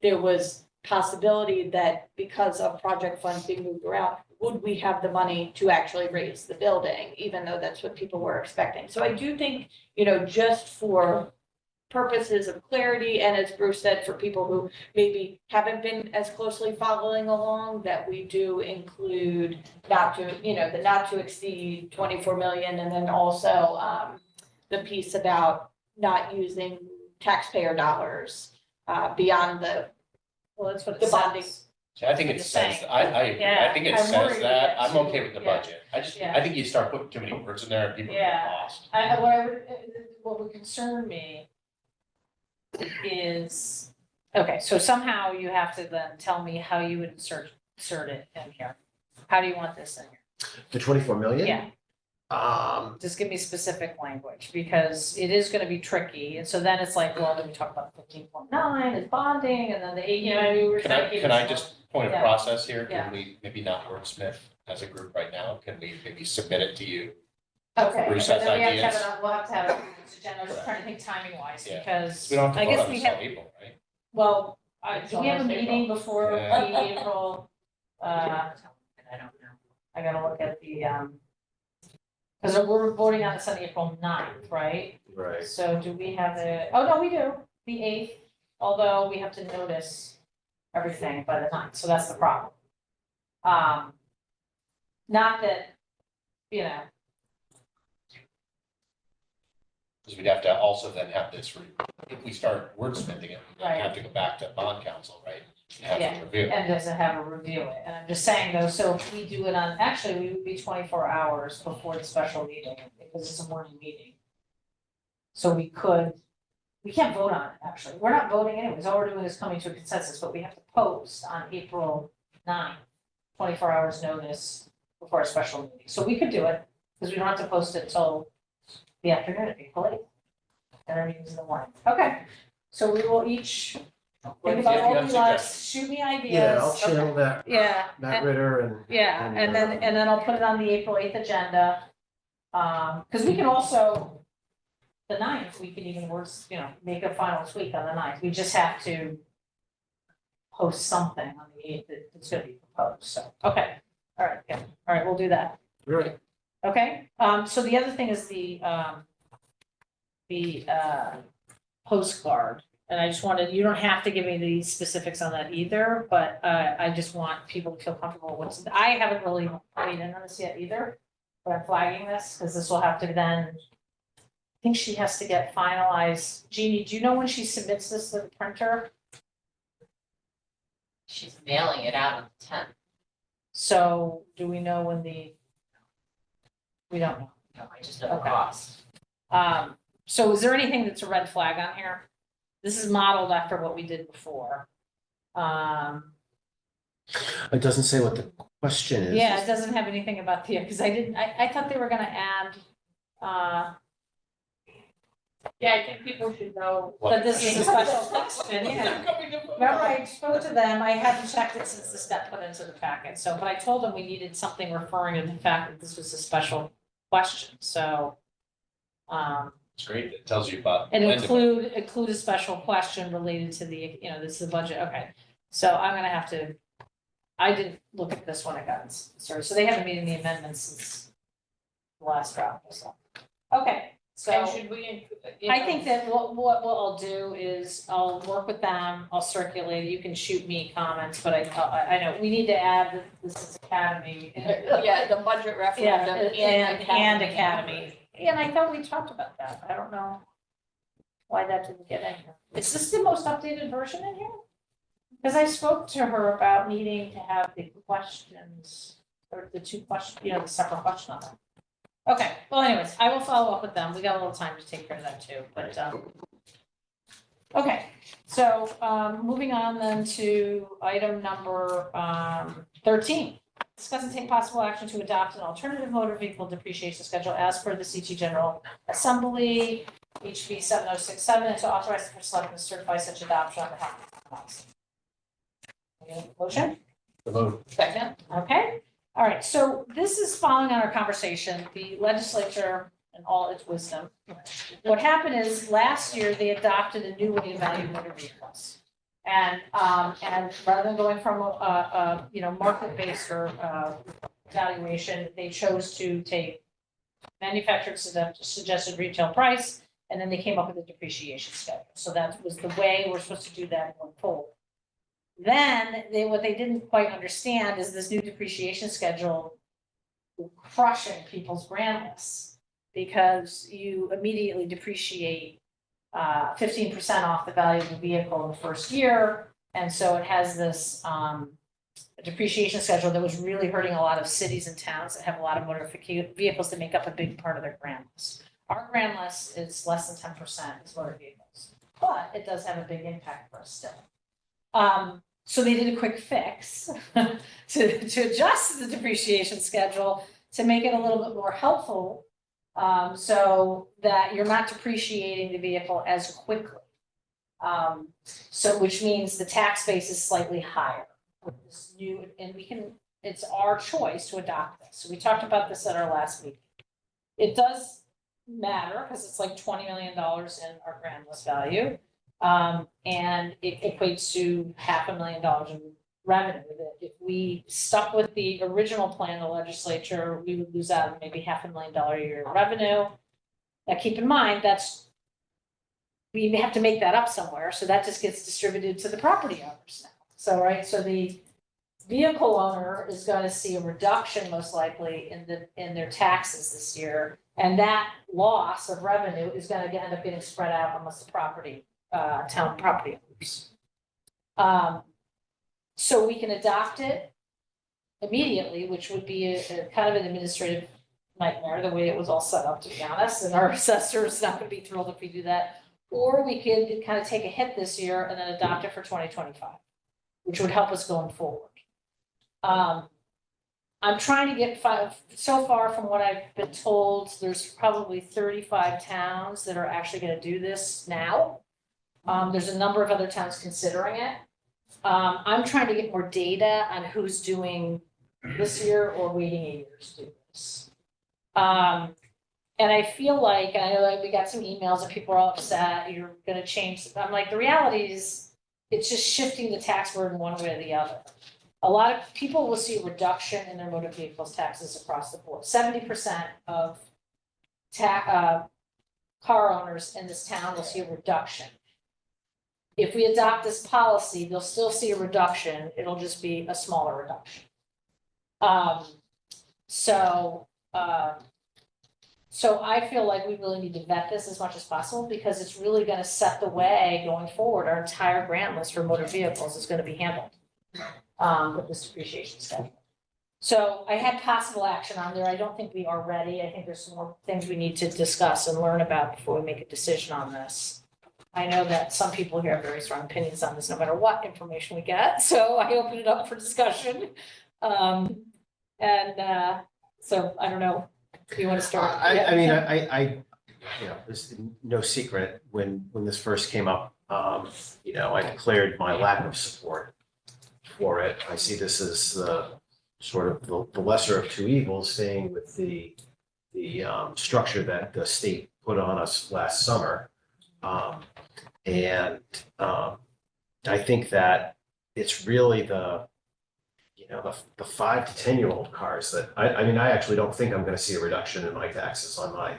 there was possibility that because of project funds being moved around, would we have the money to actually raise the building, even though that's what people were expecting? So I do think, just for purposes of clarity, and as Bruce said, for people who maybe haven't been as closely following along, that we do include the not to exceed 24 million, and then also the piece about not using taxpayer dollars beyond well, that's what the it bonding. says. So I think it Just says, saying. I agree. Yeah, I think it I'm worried says with that. that I'm too. okay with the Yeah. budget. Yeah. I think you start putting too many words in there and people get Yeah. lost. What would concern me is, okay, so somehow you have to then tell me how you would insert it in here. How do you want this in here? The 24 million? Yeah, just give me specific language, because it is gonna be tricky, and so then it's like, well, then we talk about 15.9 is bonding, and then the 8, we're thinking. Can I just point of Yeah. process here? Yeah. Can we maybe not wordsmith as a group right now? Can we maybe submit it to you? Okay, Bruce but has then we have to have ideas. we'll have to have it on the agenda, I was just trying to think timing wise, Yeah. because We don't have I to vote guess on we this have, till April, right? well, It's do we have a almost meeting before the Yeah. April? I don't know. I gotta look at the, because we're voting on this on April 9th, right? Right. So do we have no, we do, the 8th, although we have to notice everything by the 9th, so that's the problem. Not that, Because we'd have to also then have this, if we start wordsmithing it, we'd Right. have to go back to bond council, right? And have Yeah, to review. and doesn't have a review it, and I'm just saying though, so if we do it on, actually, we would be 24 hours before the special meeting, because it's a morning meeting. So we can't vote on it, actually, we're not voting anyways, all we're doing is coming to a consensus, but we have to post on April 9th, 24 hours notice before a special meeting, so we could do it, because we don't have to post it till the afternoon, it'd be late. And our meeting's in the morning, okay, so we will each think about Yeah, all you we have like, suggestions. shoot me ideas. Yeah, I'll Okay. channel that, Yeah, Matt and- Ritter and. yeah, and then I'll put it on the April 8th agenda. Because we can also, the 9th, we can even make a final tweak on the 9th, we just have to post something on the 8th that's gonna be proposed, so, okay, all right, yeah, all right, we'll do that. Right. Okay, so the other thing is the postcard. And I just wanted, you don't have to give me the specifics on that either, but I just want people to feel comfortable with, I haven't really weighed in on this yet either. But I'm flagging this, because this will have to then, I think she has to get finalized. Jeannie, do you know when she submits this to the printer? She's mailing it out on the 10th. So do we know when we don't know. No, I just know the Okay. cost. So is there anything that's a red flag on here? This is modeled after what we did before. It doesn't say what the question is. Yeah, it doesn't have anything about the, because I thought they were gonna add, Yeah, I think people should know. that this is a special question, yeah. Remember, I spoke to them, I hadn't checked it since the step put into the packet, so, but I told them we needed something referring to the fact that this was a special question, so. It's great, it tells you about. And lending. include a special question related to the, this is the budget, okay. So I'm gonna have to, I didn't look at this when I got started, so they haven't made any amendments since the last draft, so. Okay, So. And should we? I think that what I'll do is I'll work with them, I'll circulate, you can shoot me comments, but I know we need to add that this is Academy. Yeah, the budget Yeah, referendum and Academy. And I thought we talked about that, I don't know why that didn't get in here. Is this the most updated version in here? Because I spoke to her about needing to have the questions, or the two questions, the separate question on that. Okay, well anyways, I will follow up with them. We got a little time to take care of that too, but, okay. So, moving on then to item number, 13. Discuss and take possible action to adopt an alternative motor vehicle depreciation schedule as per the CT General Assembly, HB 7067, and to authorize the selectmen to certify such adoption on behalf of the council. Any motion? The vote. Second, okay. All right, so this is following on our conversation, the legislature and all its wisdom. What happened is last year, they adopted a new way to value motor vehicles. And rather than going from a market-based or valuation, they chose to take manufactured suggested retail price, and then they came up with a depreciation schedule. So that was the way we're supposed to do that going forward. Then what they didn't quite understand is this new depreciation schedule crushing people's grand lists because you immediately depreciate 15% off the value of the vehicle in the first year. And so it has this depreciation schedule that was really hurting a lot of cities and towns that have a lot of motor vehicles that make up a big part of their grand list. Our grand list is less than 10% is motor vehicles, but it does have a big impact for us still. So they did a quick fix to adjust the depreciation schedule to make it a little bit more helpful, so that you're not depreciating the vehicle as quickly. So which means the tax base is slightly higher with this new, and it's our choice to adopt this. So we talked about this at our last meeting. It does matter because it's like $20 million in our grand list value. And it equates to $500,000 in revenue. That if we stuck with the original plan, the legislature, we would lose out on maybe $500,000 a year in revenue. Now, keep in mind, we have to make that up somewhere, so that just gets distributed to the property owners now. So, right, so the vehicle owner is going to see a reduction most likely in their taxes this year, and that loss of revenue is going to end up getting spread out amongst the town property owners. So we can adopt it immediately, which would be a kind of an administrative nightmare, the way it was all set up, to be honest, and our assessor is not going to be thrilled if we do that. Or we could kind of take a hit this year and then adopt it for 2025, which would help us going forward. I'm trying to get so far from what I've been told, there's probably 35 towns that are actually going to do this now. There's a number of other towns considering it. I'm trying to get more data on who's doing this year or waiting a year to do this. And I feel like, and I know that we got some emails and people are all upset, you're gonna change. I'm like, the reality is, it's just shifting the tax burden one way or the other. A lot of people will see a reduction in their motor vehicles taxes across the board. 70% of car owners in this town will see a reduction. If we adopt this policy, they'll still see a reduction. It'll just be a smaller reduction. So I feel like we really need to vet this as much as possible because it's really going to set the way going forward. Our entire grant list for motor vehicles is going to be handled with this depreciation schedule. So I had possible action on there. I don't think we are ready. I think there's some more things we need to discuss and learn about before we make a decision on this. I know that some people here have very strong opinions on this, no matter what information we get. So I open it up for discussion. So I don't know. Do you want to start? I mean, there's no secret when this first came up, I declared my lack of support for it. I see this as sort of the lesser of two evils, staying with the structure that the state put on us last summer. I think that it's really the 5 to 10-year-old cars that I actually don't think I'm going to see a reduction in my taxes on my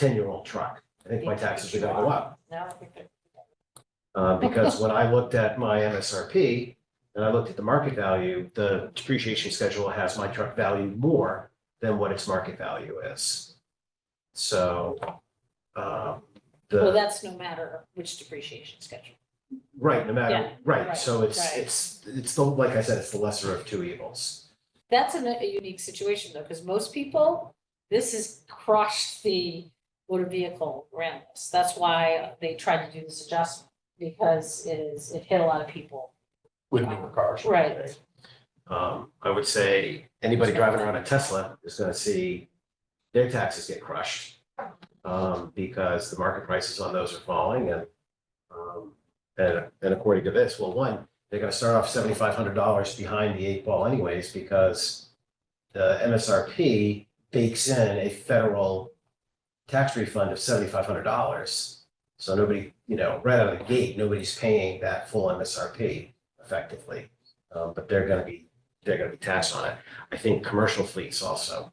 10-year-old truck. I think my taxes are gonna go up. No, I think they're. Because when I looked at my MSRP and I looked at the market value, the depreciation schedule has my truck valued more than what its market value is. So, Well, the, that's no matter which depreciation schedule. right, no matter, Yeah, right, right, so it's, right. it's the, like I said, it's the lesser of two evils. That's a unique situation though, because most people, this has crushed the motor vehicle grant list. That's why they tried to do this adjustment, because it hit a lot of people. With newer cars. Right. I would say anybody driving around a Tesla is gonna see their taxes get crushed. Because the market prices on those are falling and according to this, well, one, they're gonna start off $7,500 behind the 8 ball anyways, because the MSRP bakes in a federal tax refund of $7,500. So nobody, right out of the gate, nobody's paying that full MSRP effectively. But they're gonna be taxed on it. I think commercial fleets also.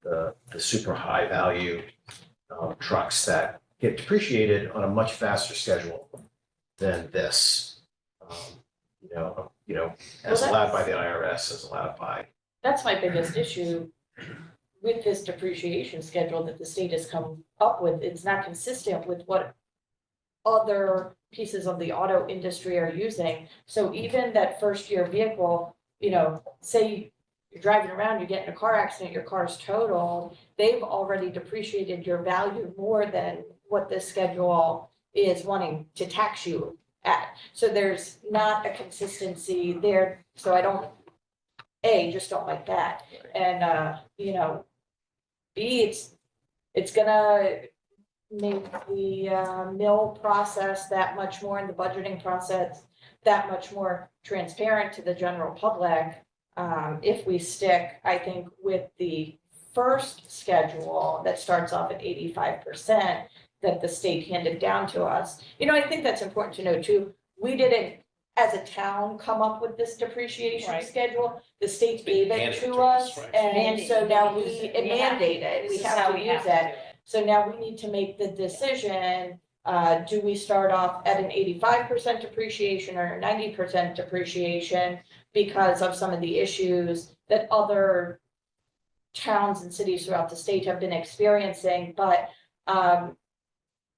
The super high value trucks that get depreciated on a much faster schedule than this. As Well, allowed by that's- the IRS, as allowed by. That's my biggest issue with this depreciation schedule that the state has come up with. It's not consistent with what other pieces of the auto industry are using. So even that first year vehicle, say you're driving around, you get in a car accident, your car's totaled, they've already depreciated your value more than what this schedule is wanting to tax you at. So there's not a consistency there. So I don't, just don't like that. And, B, it's gonna make the mill process that much more, and the budgeting process that much more transparent to the general public. If we stick, I think, with the first schedule that starts off at 85% that the state handed down to us. I think that's important to know too. We didn't, as a town, come up with this depreciation Right. schedule. The state gave it handed it to to us, us, right. and so now Use it. it We have to. mandated, we This is have how to we use have to it. do it. So now we need to make the decision, do we start off at an 85% depreciation or a 90% depreciation because of some of the issues that other towns and cities throughout the state have been experiencing, but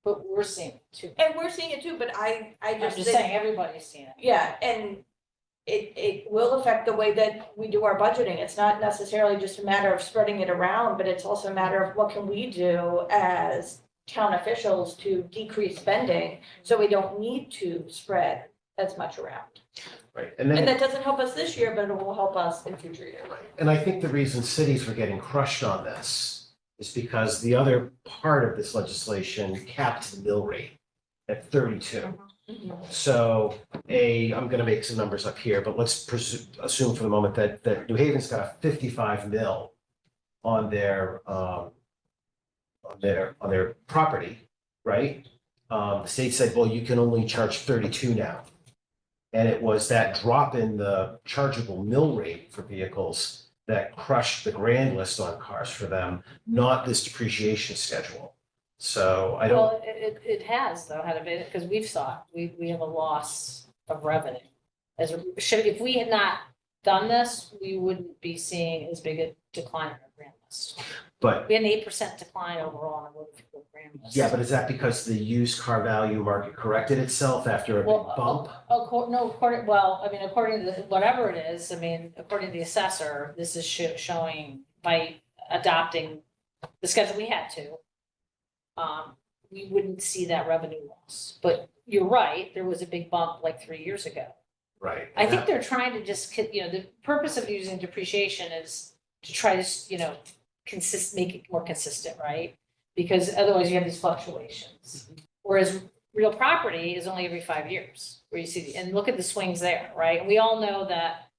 we're seeing it too. and we're seeing it too, but I I'm just just think, saying, everybody's seeing it. yeah, and it will affect the way that we do our budgeting. It's not necessarily just a matter of spreading it around, but it's also a matter of what can we do as town officials to decrease spending so we don't need to spread as much around. Right, And then, that doesn't help us this year, but it will help us in future years. and I think the reason cities were getting crushed on this is because the other part of this legislation capped the mill rate at 32. So I'm gonna make some numbers up here, but let's assume for the moment that New Haven's got a 55 mil on their property, right? The state said, well, you can only charge 32 now. And it was that drop in the chargeable mill rate for vehicles that crushed the grand list on cars for them, not this depreciation schedule. So I don't, Well, it has though, had a bit, because we have a loss of revenue. If we had not done this, we wouldn't be seeing as big a decline in our grand list. but We had an 8% decline overall in our motor vehicle grand list. yeah, but is that because the used car value market corrected itself after a big Well, bump? According to whatever it is, according to the assessor, this is showing by adopting the schedule we had to. We wouldn't see that revenue loss, but you're right, there was a big bump like 3 years ago. Right. I think they're trying to just, the purpose of using depreciation is to try to, make it more consistent, right? Because otherwise you have these fluctuations. Whereas real property is only every 5 years, where you see, and look at the swings there, right? And we all know that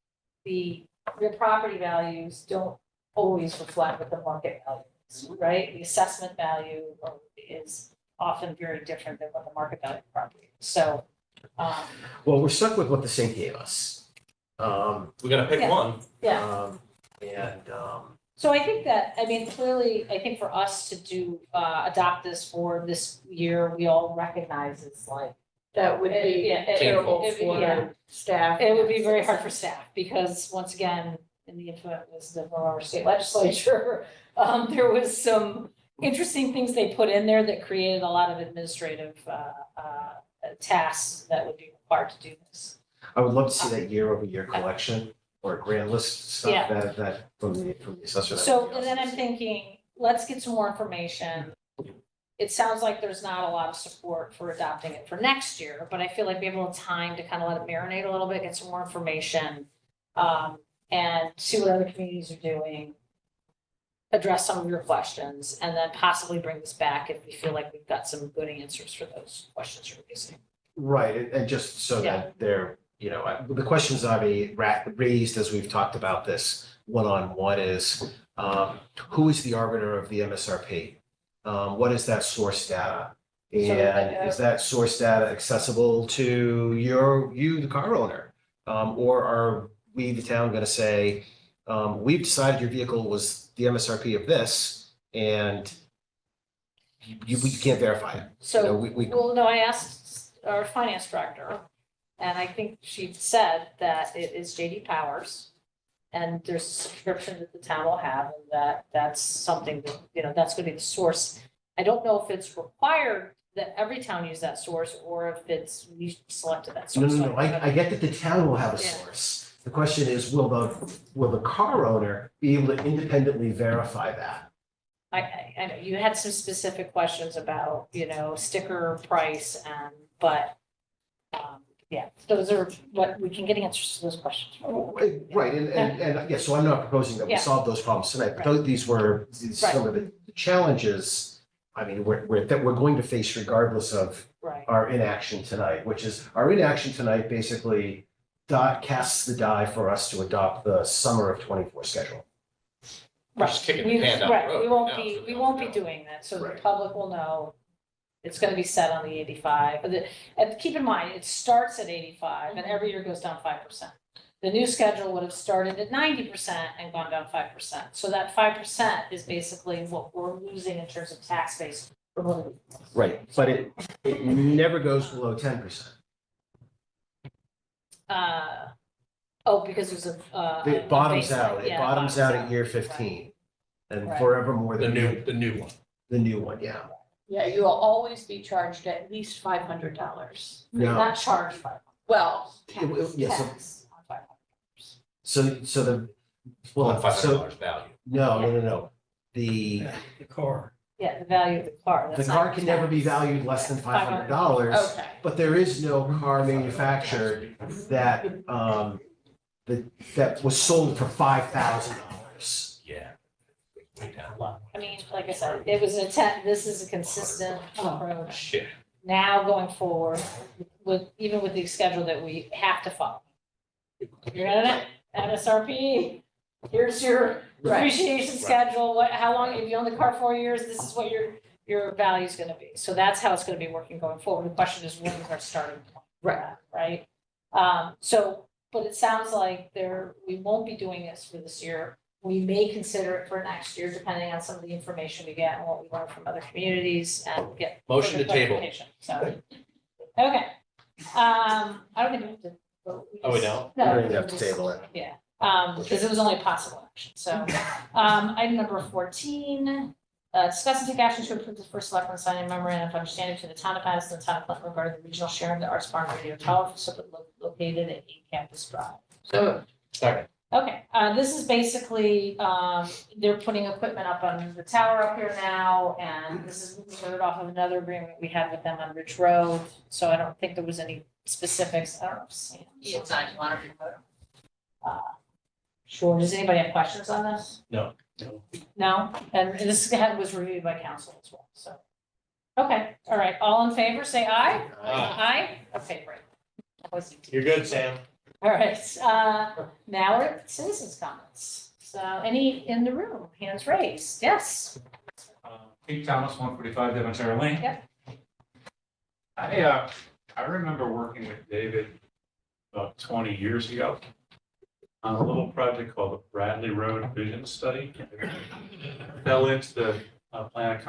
the real property values don't always reflect what the market value is, right? The assessment value is often very different than what the market value of property is. So, Well, we're stuck with what the state gave us. We gotta pick Yeah. one. yeah, So I think that, I mean, clearly, I think for us to do, adopt this for this year, we all recognize it's like. That would be Yeah, terrible yeah. for staff. It would be very hard for staff, because once again, in the infinite wisdom of our state legislature, there was some interesting things they put in there that created a lot of administrative, tasks that would be required to do this. I would love to see that year-over-year collection or grand list Yeah. stuff that from the assessor. that So, would be and then I'm awesome. thinking, let's get some more information. It sounds like there's not a lot of support for adopting it for next year, but I feel like we have a little time to kind of let it marinate a little bit, get some more information. And see what other communities are doing. Address some of your questions, and then possibly bring this back if we feel like we've got some good answers for those questions you're raising. Right, and just so that they're, the questions I've raised as we've talked about this one-on-one is, who is the arbiter of the MSRP? What is that source data? And is that source data accessible to you, the car owner? Or are we, the town, gonna say, we've decided your vehicle was the MSRP of this, and we can't verify it. So, we- well, no, I asked our finance director, and I think she said that it is JD Powers. And there's a subscription that the town will have, and that's something that, that's gonna be the source. I don't know if it's required that every town use that source, or if it's, we selected that No, source. no, no, I get that the town will have a Yeah. source. The question is, will the car owner be able to independently verify that? I know you had some specific questions about, sticker price but, yeah, those are what, we can get answers to those questions. Right, and, yeah, so I'm not proposing that we Yeah. solve those problems tonight, but these were some of the challenges. I mean, that we're going to face regardless of Right. our inaction tonight, which is, our inaction tonight basically casts the die for us to adopt the summer of '24 schedule. Just kicking the can down the road. We won't right now, be, so we don't won't be know. doing that, so the Right. public will know. It's gonna be set on the 85, and keep in mind, it starts at 85 and every year goes down 5%. The new schedule would have started at 90% and gone down 5%, so that 5% is basically what we're losing in terms of tax base. Right, but it never goes below 10%. Because there's a. It bottoms baseline. out, Yeah, bottoms out at out. year 15. And Right. forevermore. The new one. The new one, yeah. Yeah, you will always be charged at least $500. No. Not charged by. Well, Yeah, so, Tax on 500. so the, well, $500 value. no. The car. Yeah, the value of the car. the that's car not can never be tax. valued less than $500. $500. okay. But there is no car manufactured that, that was sold for $5,000. Yeah. Way down. I mean, like I said, it was this is a consistent approach. Shit. Now going forward, even with the schedule that we have to follow. You're gonna MSRP, here's your depreciation schedule, how long, if you own the car 4 years, this is what your value is gonna be. So that's how it's gonna be working going forward. The question is, when is our starting point? Right? But it sounds like we won't be doing this for this year. We may consider it for next year, depending on some of the information we get and what we learn from other communities and get. Motion to further table. clarification. So, okay. I don't think we have to vote. Oh, we don't? No, We're gonna have to just- table it. Yeah, because it was only a possible action. So, item number 14, discuss and take action to approve the first selectman signing memorandum of understanding between the town of Madison and the town of Clinton regarding the regional sharing of the Arts Barn Radio Tower facility located at 8 Campus Drive. So, Second. Okay, this is basically, they're putting equipment up on the tower up here now, and this is moved off of another agreement we had with them on Ridge Road, so I don't think there was any specifics, I don't know. if Sam- It's not, you want to remote. Sure, does anybody have questions on this? No. No, and this was reviewed by council as well, so. Okay, all right, all in favor, say aye. Aye, okay, great. That was easy. You're good, Sam. All right, now we're at citizens' comments. So any in the room, hands raised, yes. Pete Thomas, 145 Devonshire Lane. Yep. I remember working with David about 20 years ago. on a little project called the Bradley Road Vision Study. Fell into the plan of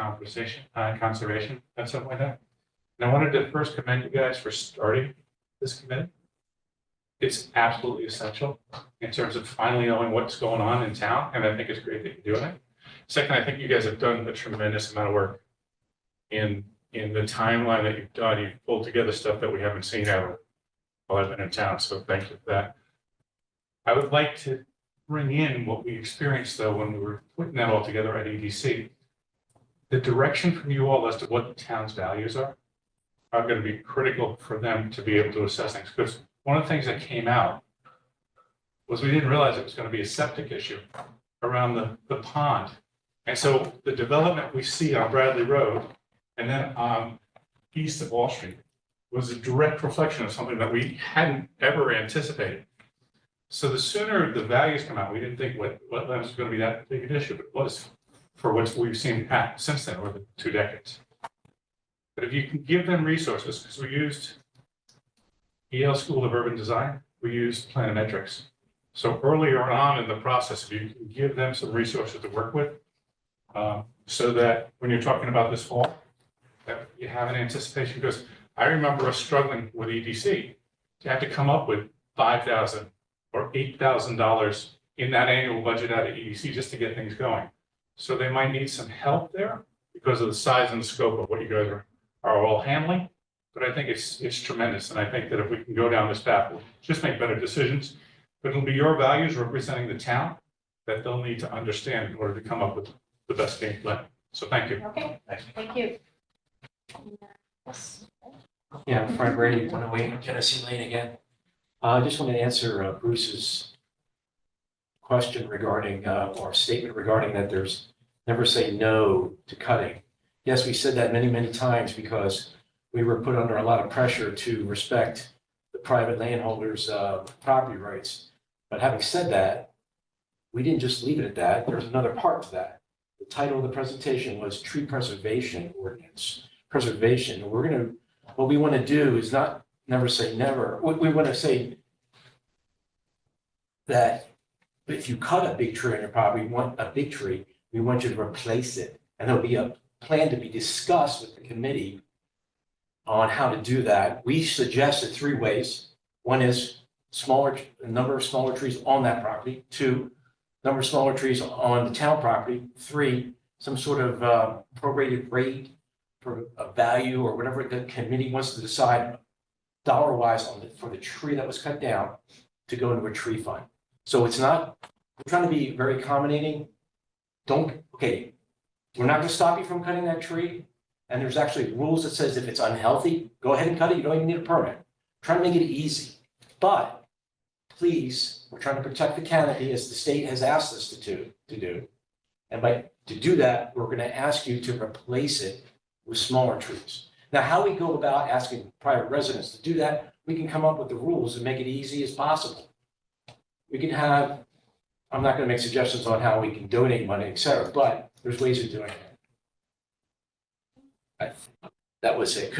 conservation at some point. And I wanted to first commend you guys for starting this committee. It's absolutely essential in terms of finally knowing what's going on in town, and I think it's great that you're doing it. Second, I think you guys have done a tremendous amount of work in the timeline that you've done. You've pulled together stuff that we haven't seen ever while I've been in town, so thank you for that. I would like to bring in what we experienced though when we were putting that all together at EDC. The direction from you all as to what the town's values are going to be critical for them to be able to assess things. Because one of the things that came out was we didn't realize it was going to be a septic issue around the pond. And so the development we see on Bradley Road and then east of Wall Street was a direct reflection of something that we hadn't ever anticipated. So the sooner the values come out, we didn't think wetlands was going to be that big an issue, but it was for what we've seen since then over the 2 decades. But if you can give them resources, because we used Yale School of Urban Design, we used planimetrics. So earlier on in the process, if you can give them some resources to work with, so that when you're talking about this fall, that you have an anticipation, because I remember us struggling with EDC to have to come up with $5,000 or $8,000 in that annual budget out of EDC just to get things going. So they might need some help there because of the size and the scope of what you guys are all handling. But I think it's tremendous. And I think that if we can go down this path, we'll just make better decisions. But it'll be your values representing the town that they'll need to understand in order to come up with the best game plan. So thank you. Okay, thank you. Yes. Yeah, Fred Brady, 108 Genesee Lane again. I just want to answer Bruce's question regarding, or statement regarding that there's never say no to cutting. Yes, we said that many, many times because we were put under a lot of pressure to respect the private landholders' property rights. But having said that, we didn't just leave it at that. There's another part to that. The title of the presentation was Tree Preservation Ordinance. Preservation. What we want to do is not never say never. We want to say that if you cut a big tree on your property, we want a big tree, we want you to replace it. And there'll be a plan to be discussed with the committee on how to do that. We suggested 3 ways. One is a number of smaller trees on that property. 2, number of smaller trees on the town property. 3, some sort of prorated rate for a value or whatever the committee wants to decide dollar-wise for the tree that was cut down to go into a tree fund. So it's not, we're trying to be very accommodating. We're not gonna stop you from cutting that tree. And there's actually rules that says if it's unhealthy, go ahead and cut it. You don't even need a permit. Trying to make it easy. But please, we're trying to protect the canopy as the state has asked us to do. And to do that, we're gonna ask you to replace it with smaller trees. Now, how we go about asking private residents to do that, we can come up with the rules and make it easy as possible. We can have, I'm not gonna make suggestions on how we can donate money, et cetera, but there's ways of doing it. That was it.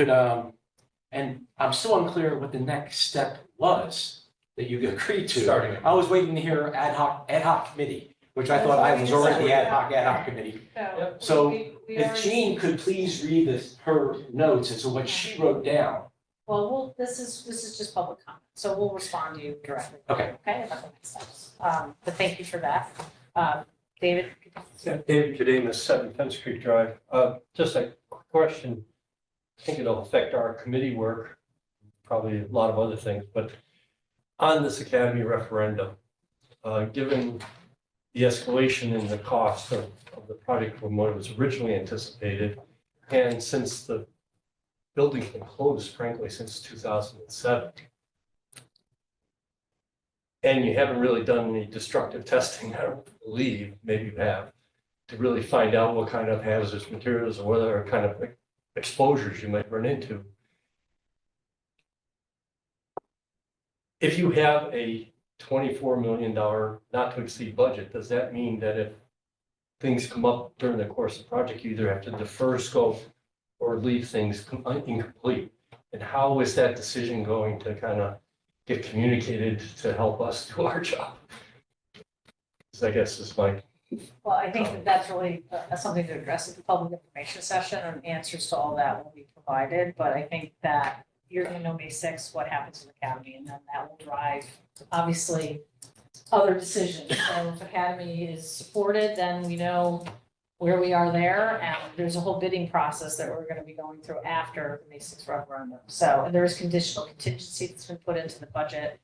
And I'm still unclear what the next step was that you agreed to. I was waiting to hear ad hoc committee, which I thought I was already the ad hoc committee. So if Jean could please read her notes as to what she wrote down. Well, this is just public comment, so we'll respond to you directly. Okay. Okay, about the next steps. But thank you for that. David? Yeah, David Kademas, 7 Penn Street Drive. Just a question. I think it'll affect our committee work, probably a lot of other things, but on this academy referendum, given the escalation in the cost of the project from what was originally anticipated, and since the building's been closed, frankly, since 2007, and you haven't really done any destructive testing, I don't believe, maybe you have, to really find out what kind of hazardous materials or what other kind of exposures you might run into. If you have a $24 million not to exceed budget, does that mean that if things come up during the course of the project, you either have to defer scope or leave things incomplete? And how is that decision going to kind of get communicated to help us do our job. So I guess is my, Well, I think that that's really something to address at the public information session, and answers to all that will be provided, but I think that you're gonna know May sixth, what happens in Academy, and then that will drive, obviously, other decisions. So if Academy is supported, then we know where we are there, and there's a whole bidding process that we're gonna be going through after the May sixth referendum. So, and there is conditional contingency that's been put into the budget.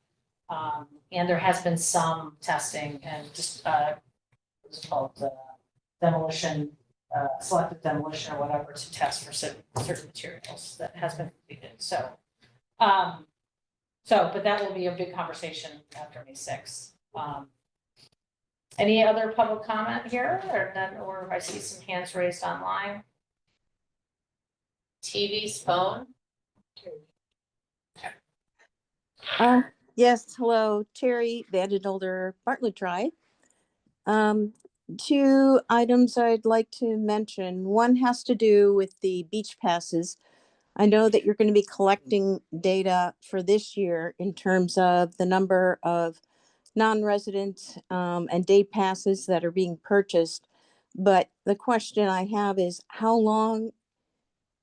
And there has been some testing and just, what's it called, demolition, selective demolition or whatever to test for certain materials that has been completed. So, but that will be a big conversation after May sixth. Any other public comment here, or I see some hands raised online? TV's phone. Yes, hello, Terry Vandenolder, Bartlett Drive. Two items I'd like to mention. One has to do with the beach passes. I know that you're going to be collecting data for this year in terms of the number of non-resident and day passes that are being purchased. But the question I have is, how long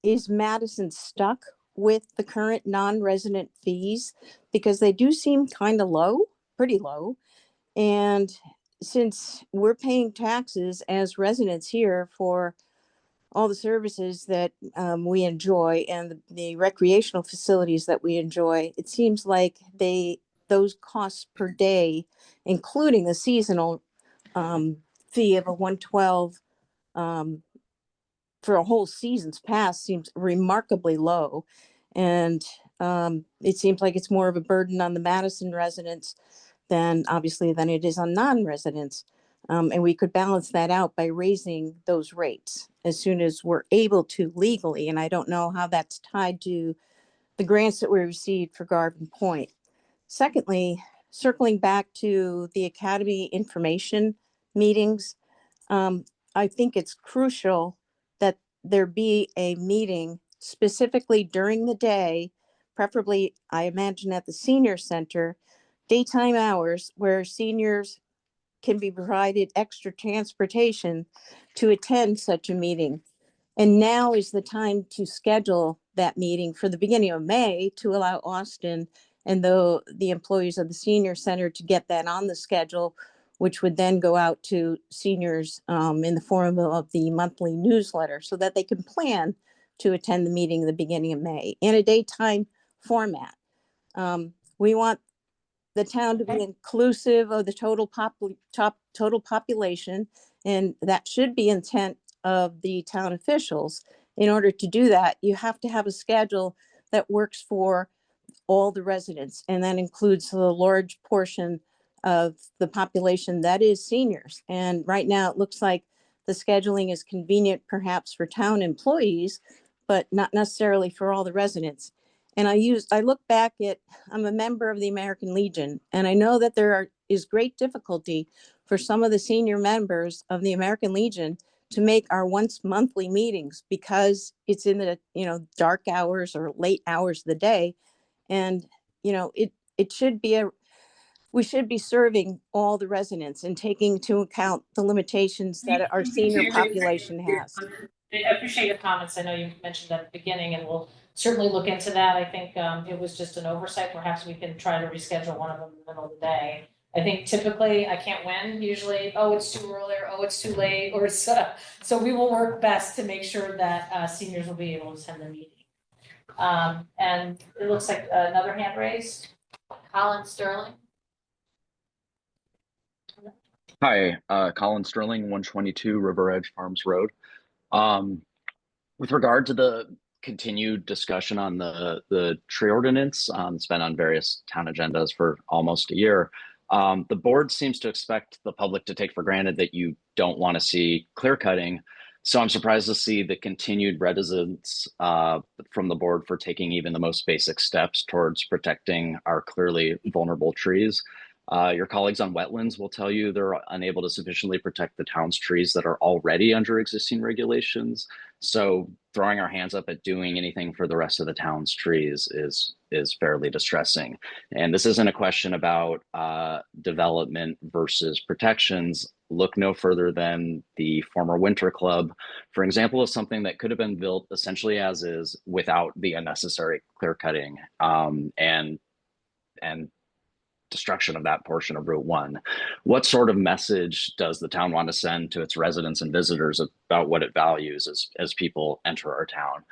is Madison stuck with the current non-resident fees? Because they do seem kind of low, pretty low. And since we're paying taxes as residents here for all the services that we enjoy and the recreational facilities that we enjoy, it seems like those costs per day, including the seasonal fee of a 112 for a whole season's pass, seems remarkably low. And it seems like it's more of a burden on the Madison residents than it is on non-residents. And we could balance that out by raising those rates as soon as we're able to legally. And I don't know how that's tied to the grants that we received for Garden Point. Secondly, circling back to the Academy information meetings, I think it's crucial that there be a meeting specifically during the day, preferably, I imagine, at the senior center, daytime hours, where seniors can be provided extra transportation to attend such a meeting. And now is the time to schedule that meeting for the beginning of May to allow Austin and the employees of the senior center to get that on the schedule, which would then go out to seniors in the form of the monthly newsletter so that they can plan to attend the meeting in the beginning of May in a daytime format. We want the town to be inclusive of the total population, and that should be intent of the town officials. In order to do that, you have to have a schedule that works for all the residents, and that includes the large portion of the population that is seniors. And right now, it looks like the scheduling is convenient perhaps for town employees, but not necessarily for all the residents. And I look back at, I'm a member of the American Legion, and I know that there is great difficulty for some of the senior members of the American Legion to make our once monthly meetings because it's in the, dark hours or late hours of the day. And, it should be we should be serving all the residents and taking into account the limitations that our senior population has. I appreciate your comments. I know you mentioned that at the beginning, and we'll certainly look into that. I think it was just an oversight. Perhaps we can try to reschedule one of them in the middle of the day. I think typically, I can't win, usually, oh, it's too early, or oh, it's too late, or so we will work best to make sure that seniors will be able to attend the meeting. And it looks like another hand raised. Colin Sterling. Hi, Colin Sterling, 122 River Edge Farms Road. With regard to the continued discussion on the tree ordinance, it's been on various town agendas for almost a year. The board seems to expect the public to take for granted that you don't want to see clear cutting. So I'm surprised to see the continued reticence from the board for taking even the most basic steps towards protecting our clearly vulnerable trees. Your colleagues on wetlands will tell you they're unable to sufficiently protect the town's trees that are already under existing regulations. So throwing our hands up at doing anything for the rest of the town's trees is fairly distressing. And this isn't a question about development versus protections. Look no further than the former Winter Club, for example, of something that could have been built essentially as is without the unnecessary clear cutting and destruction of that portion of Route 1. What sort of message does the town want to send to its residents and visitors about what it values as people enter our town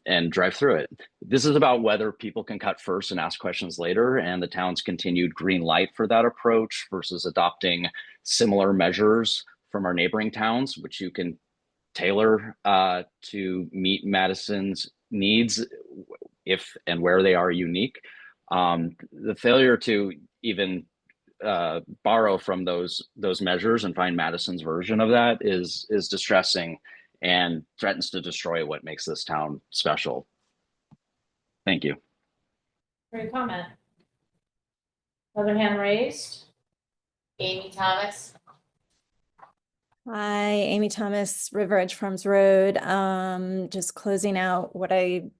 and drive through it? This is about whether people can cut first and ask questions later, and the town's continued green light for that approach versus adopting similar measures from our neighboring towns, which you can tailor to meet Madison's needs if and where they are unique. The failure to even borrow from those measures and find Madison's version of that is distressing and threatens to destroy what makes this town special. Thank you. For your comment. Other hand raised. Amy Thomas. Hi, Amy Thomas, River Edge Farms Road. Just closing out what I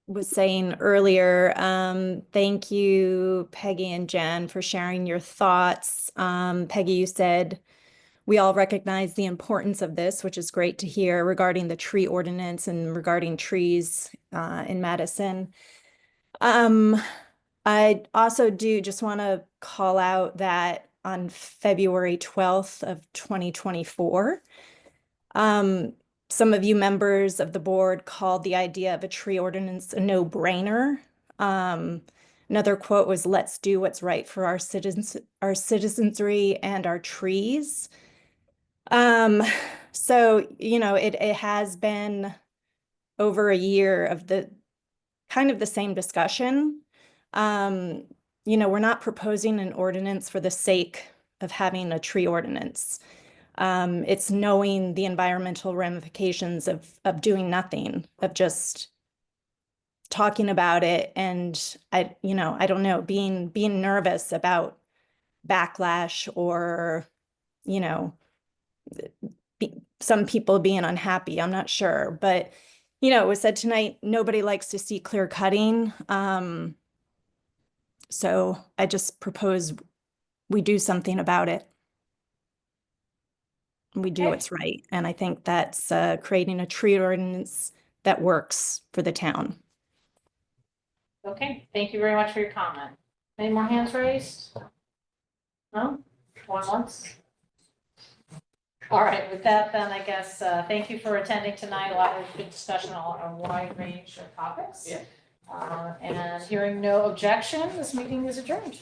was saying earlier. Thank you, Peggy and Jen, for sharing your thoughts. Peggy, you said we all recognize the importance of this, which is great to hear regarding the tree ordinance and regarding trees in Madison. I also do just want to call out that on February 12th of 2024, some of you members of the board called the idea of a tree ordinance a no-brainer. Another quote was, "Let's do what's right for our citizenry and our trees." So, you know, it has been over a year of the kind of the same discussion. You know, we're not proposing an ordinance for the sake of having a tree ordinance. It's knowing the environmental ramifications of doing nothing, of just talking about it. And I don't know, being nervous about backlash or, you know, some people being unhappy. I'm not sure, but, you know, it was said tonight, nobody likes to see clear cutting. So I just propose we do something about it. We do what's right. And I think that's creating a tree ordinance that works for the town. Okay, thank you very much for your comment. Any more hands raised? No? One once? All right, with that then, I guess, thank you for attending tonight. A lot of good discussion on a wide range of topics. Yeah. And hearing no objection, this meeting is adjourned.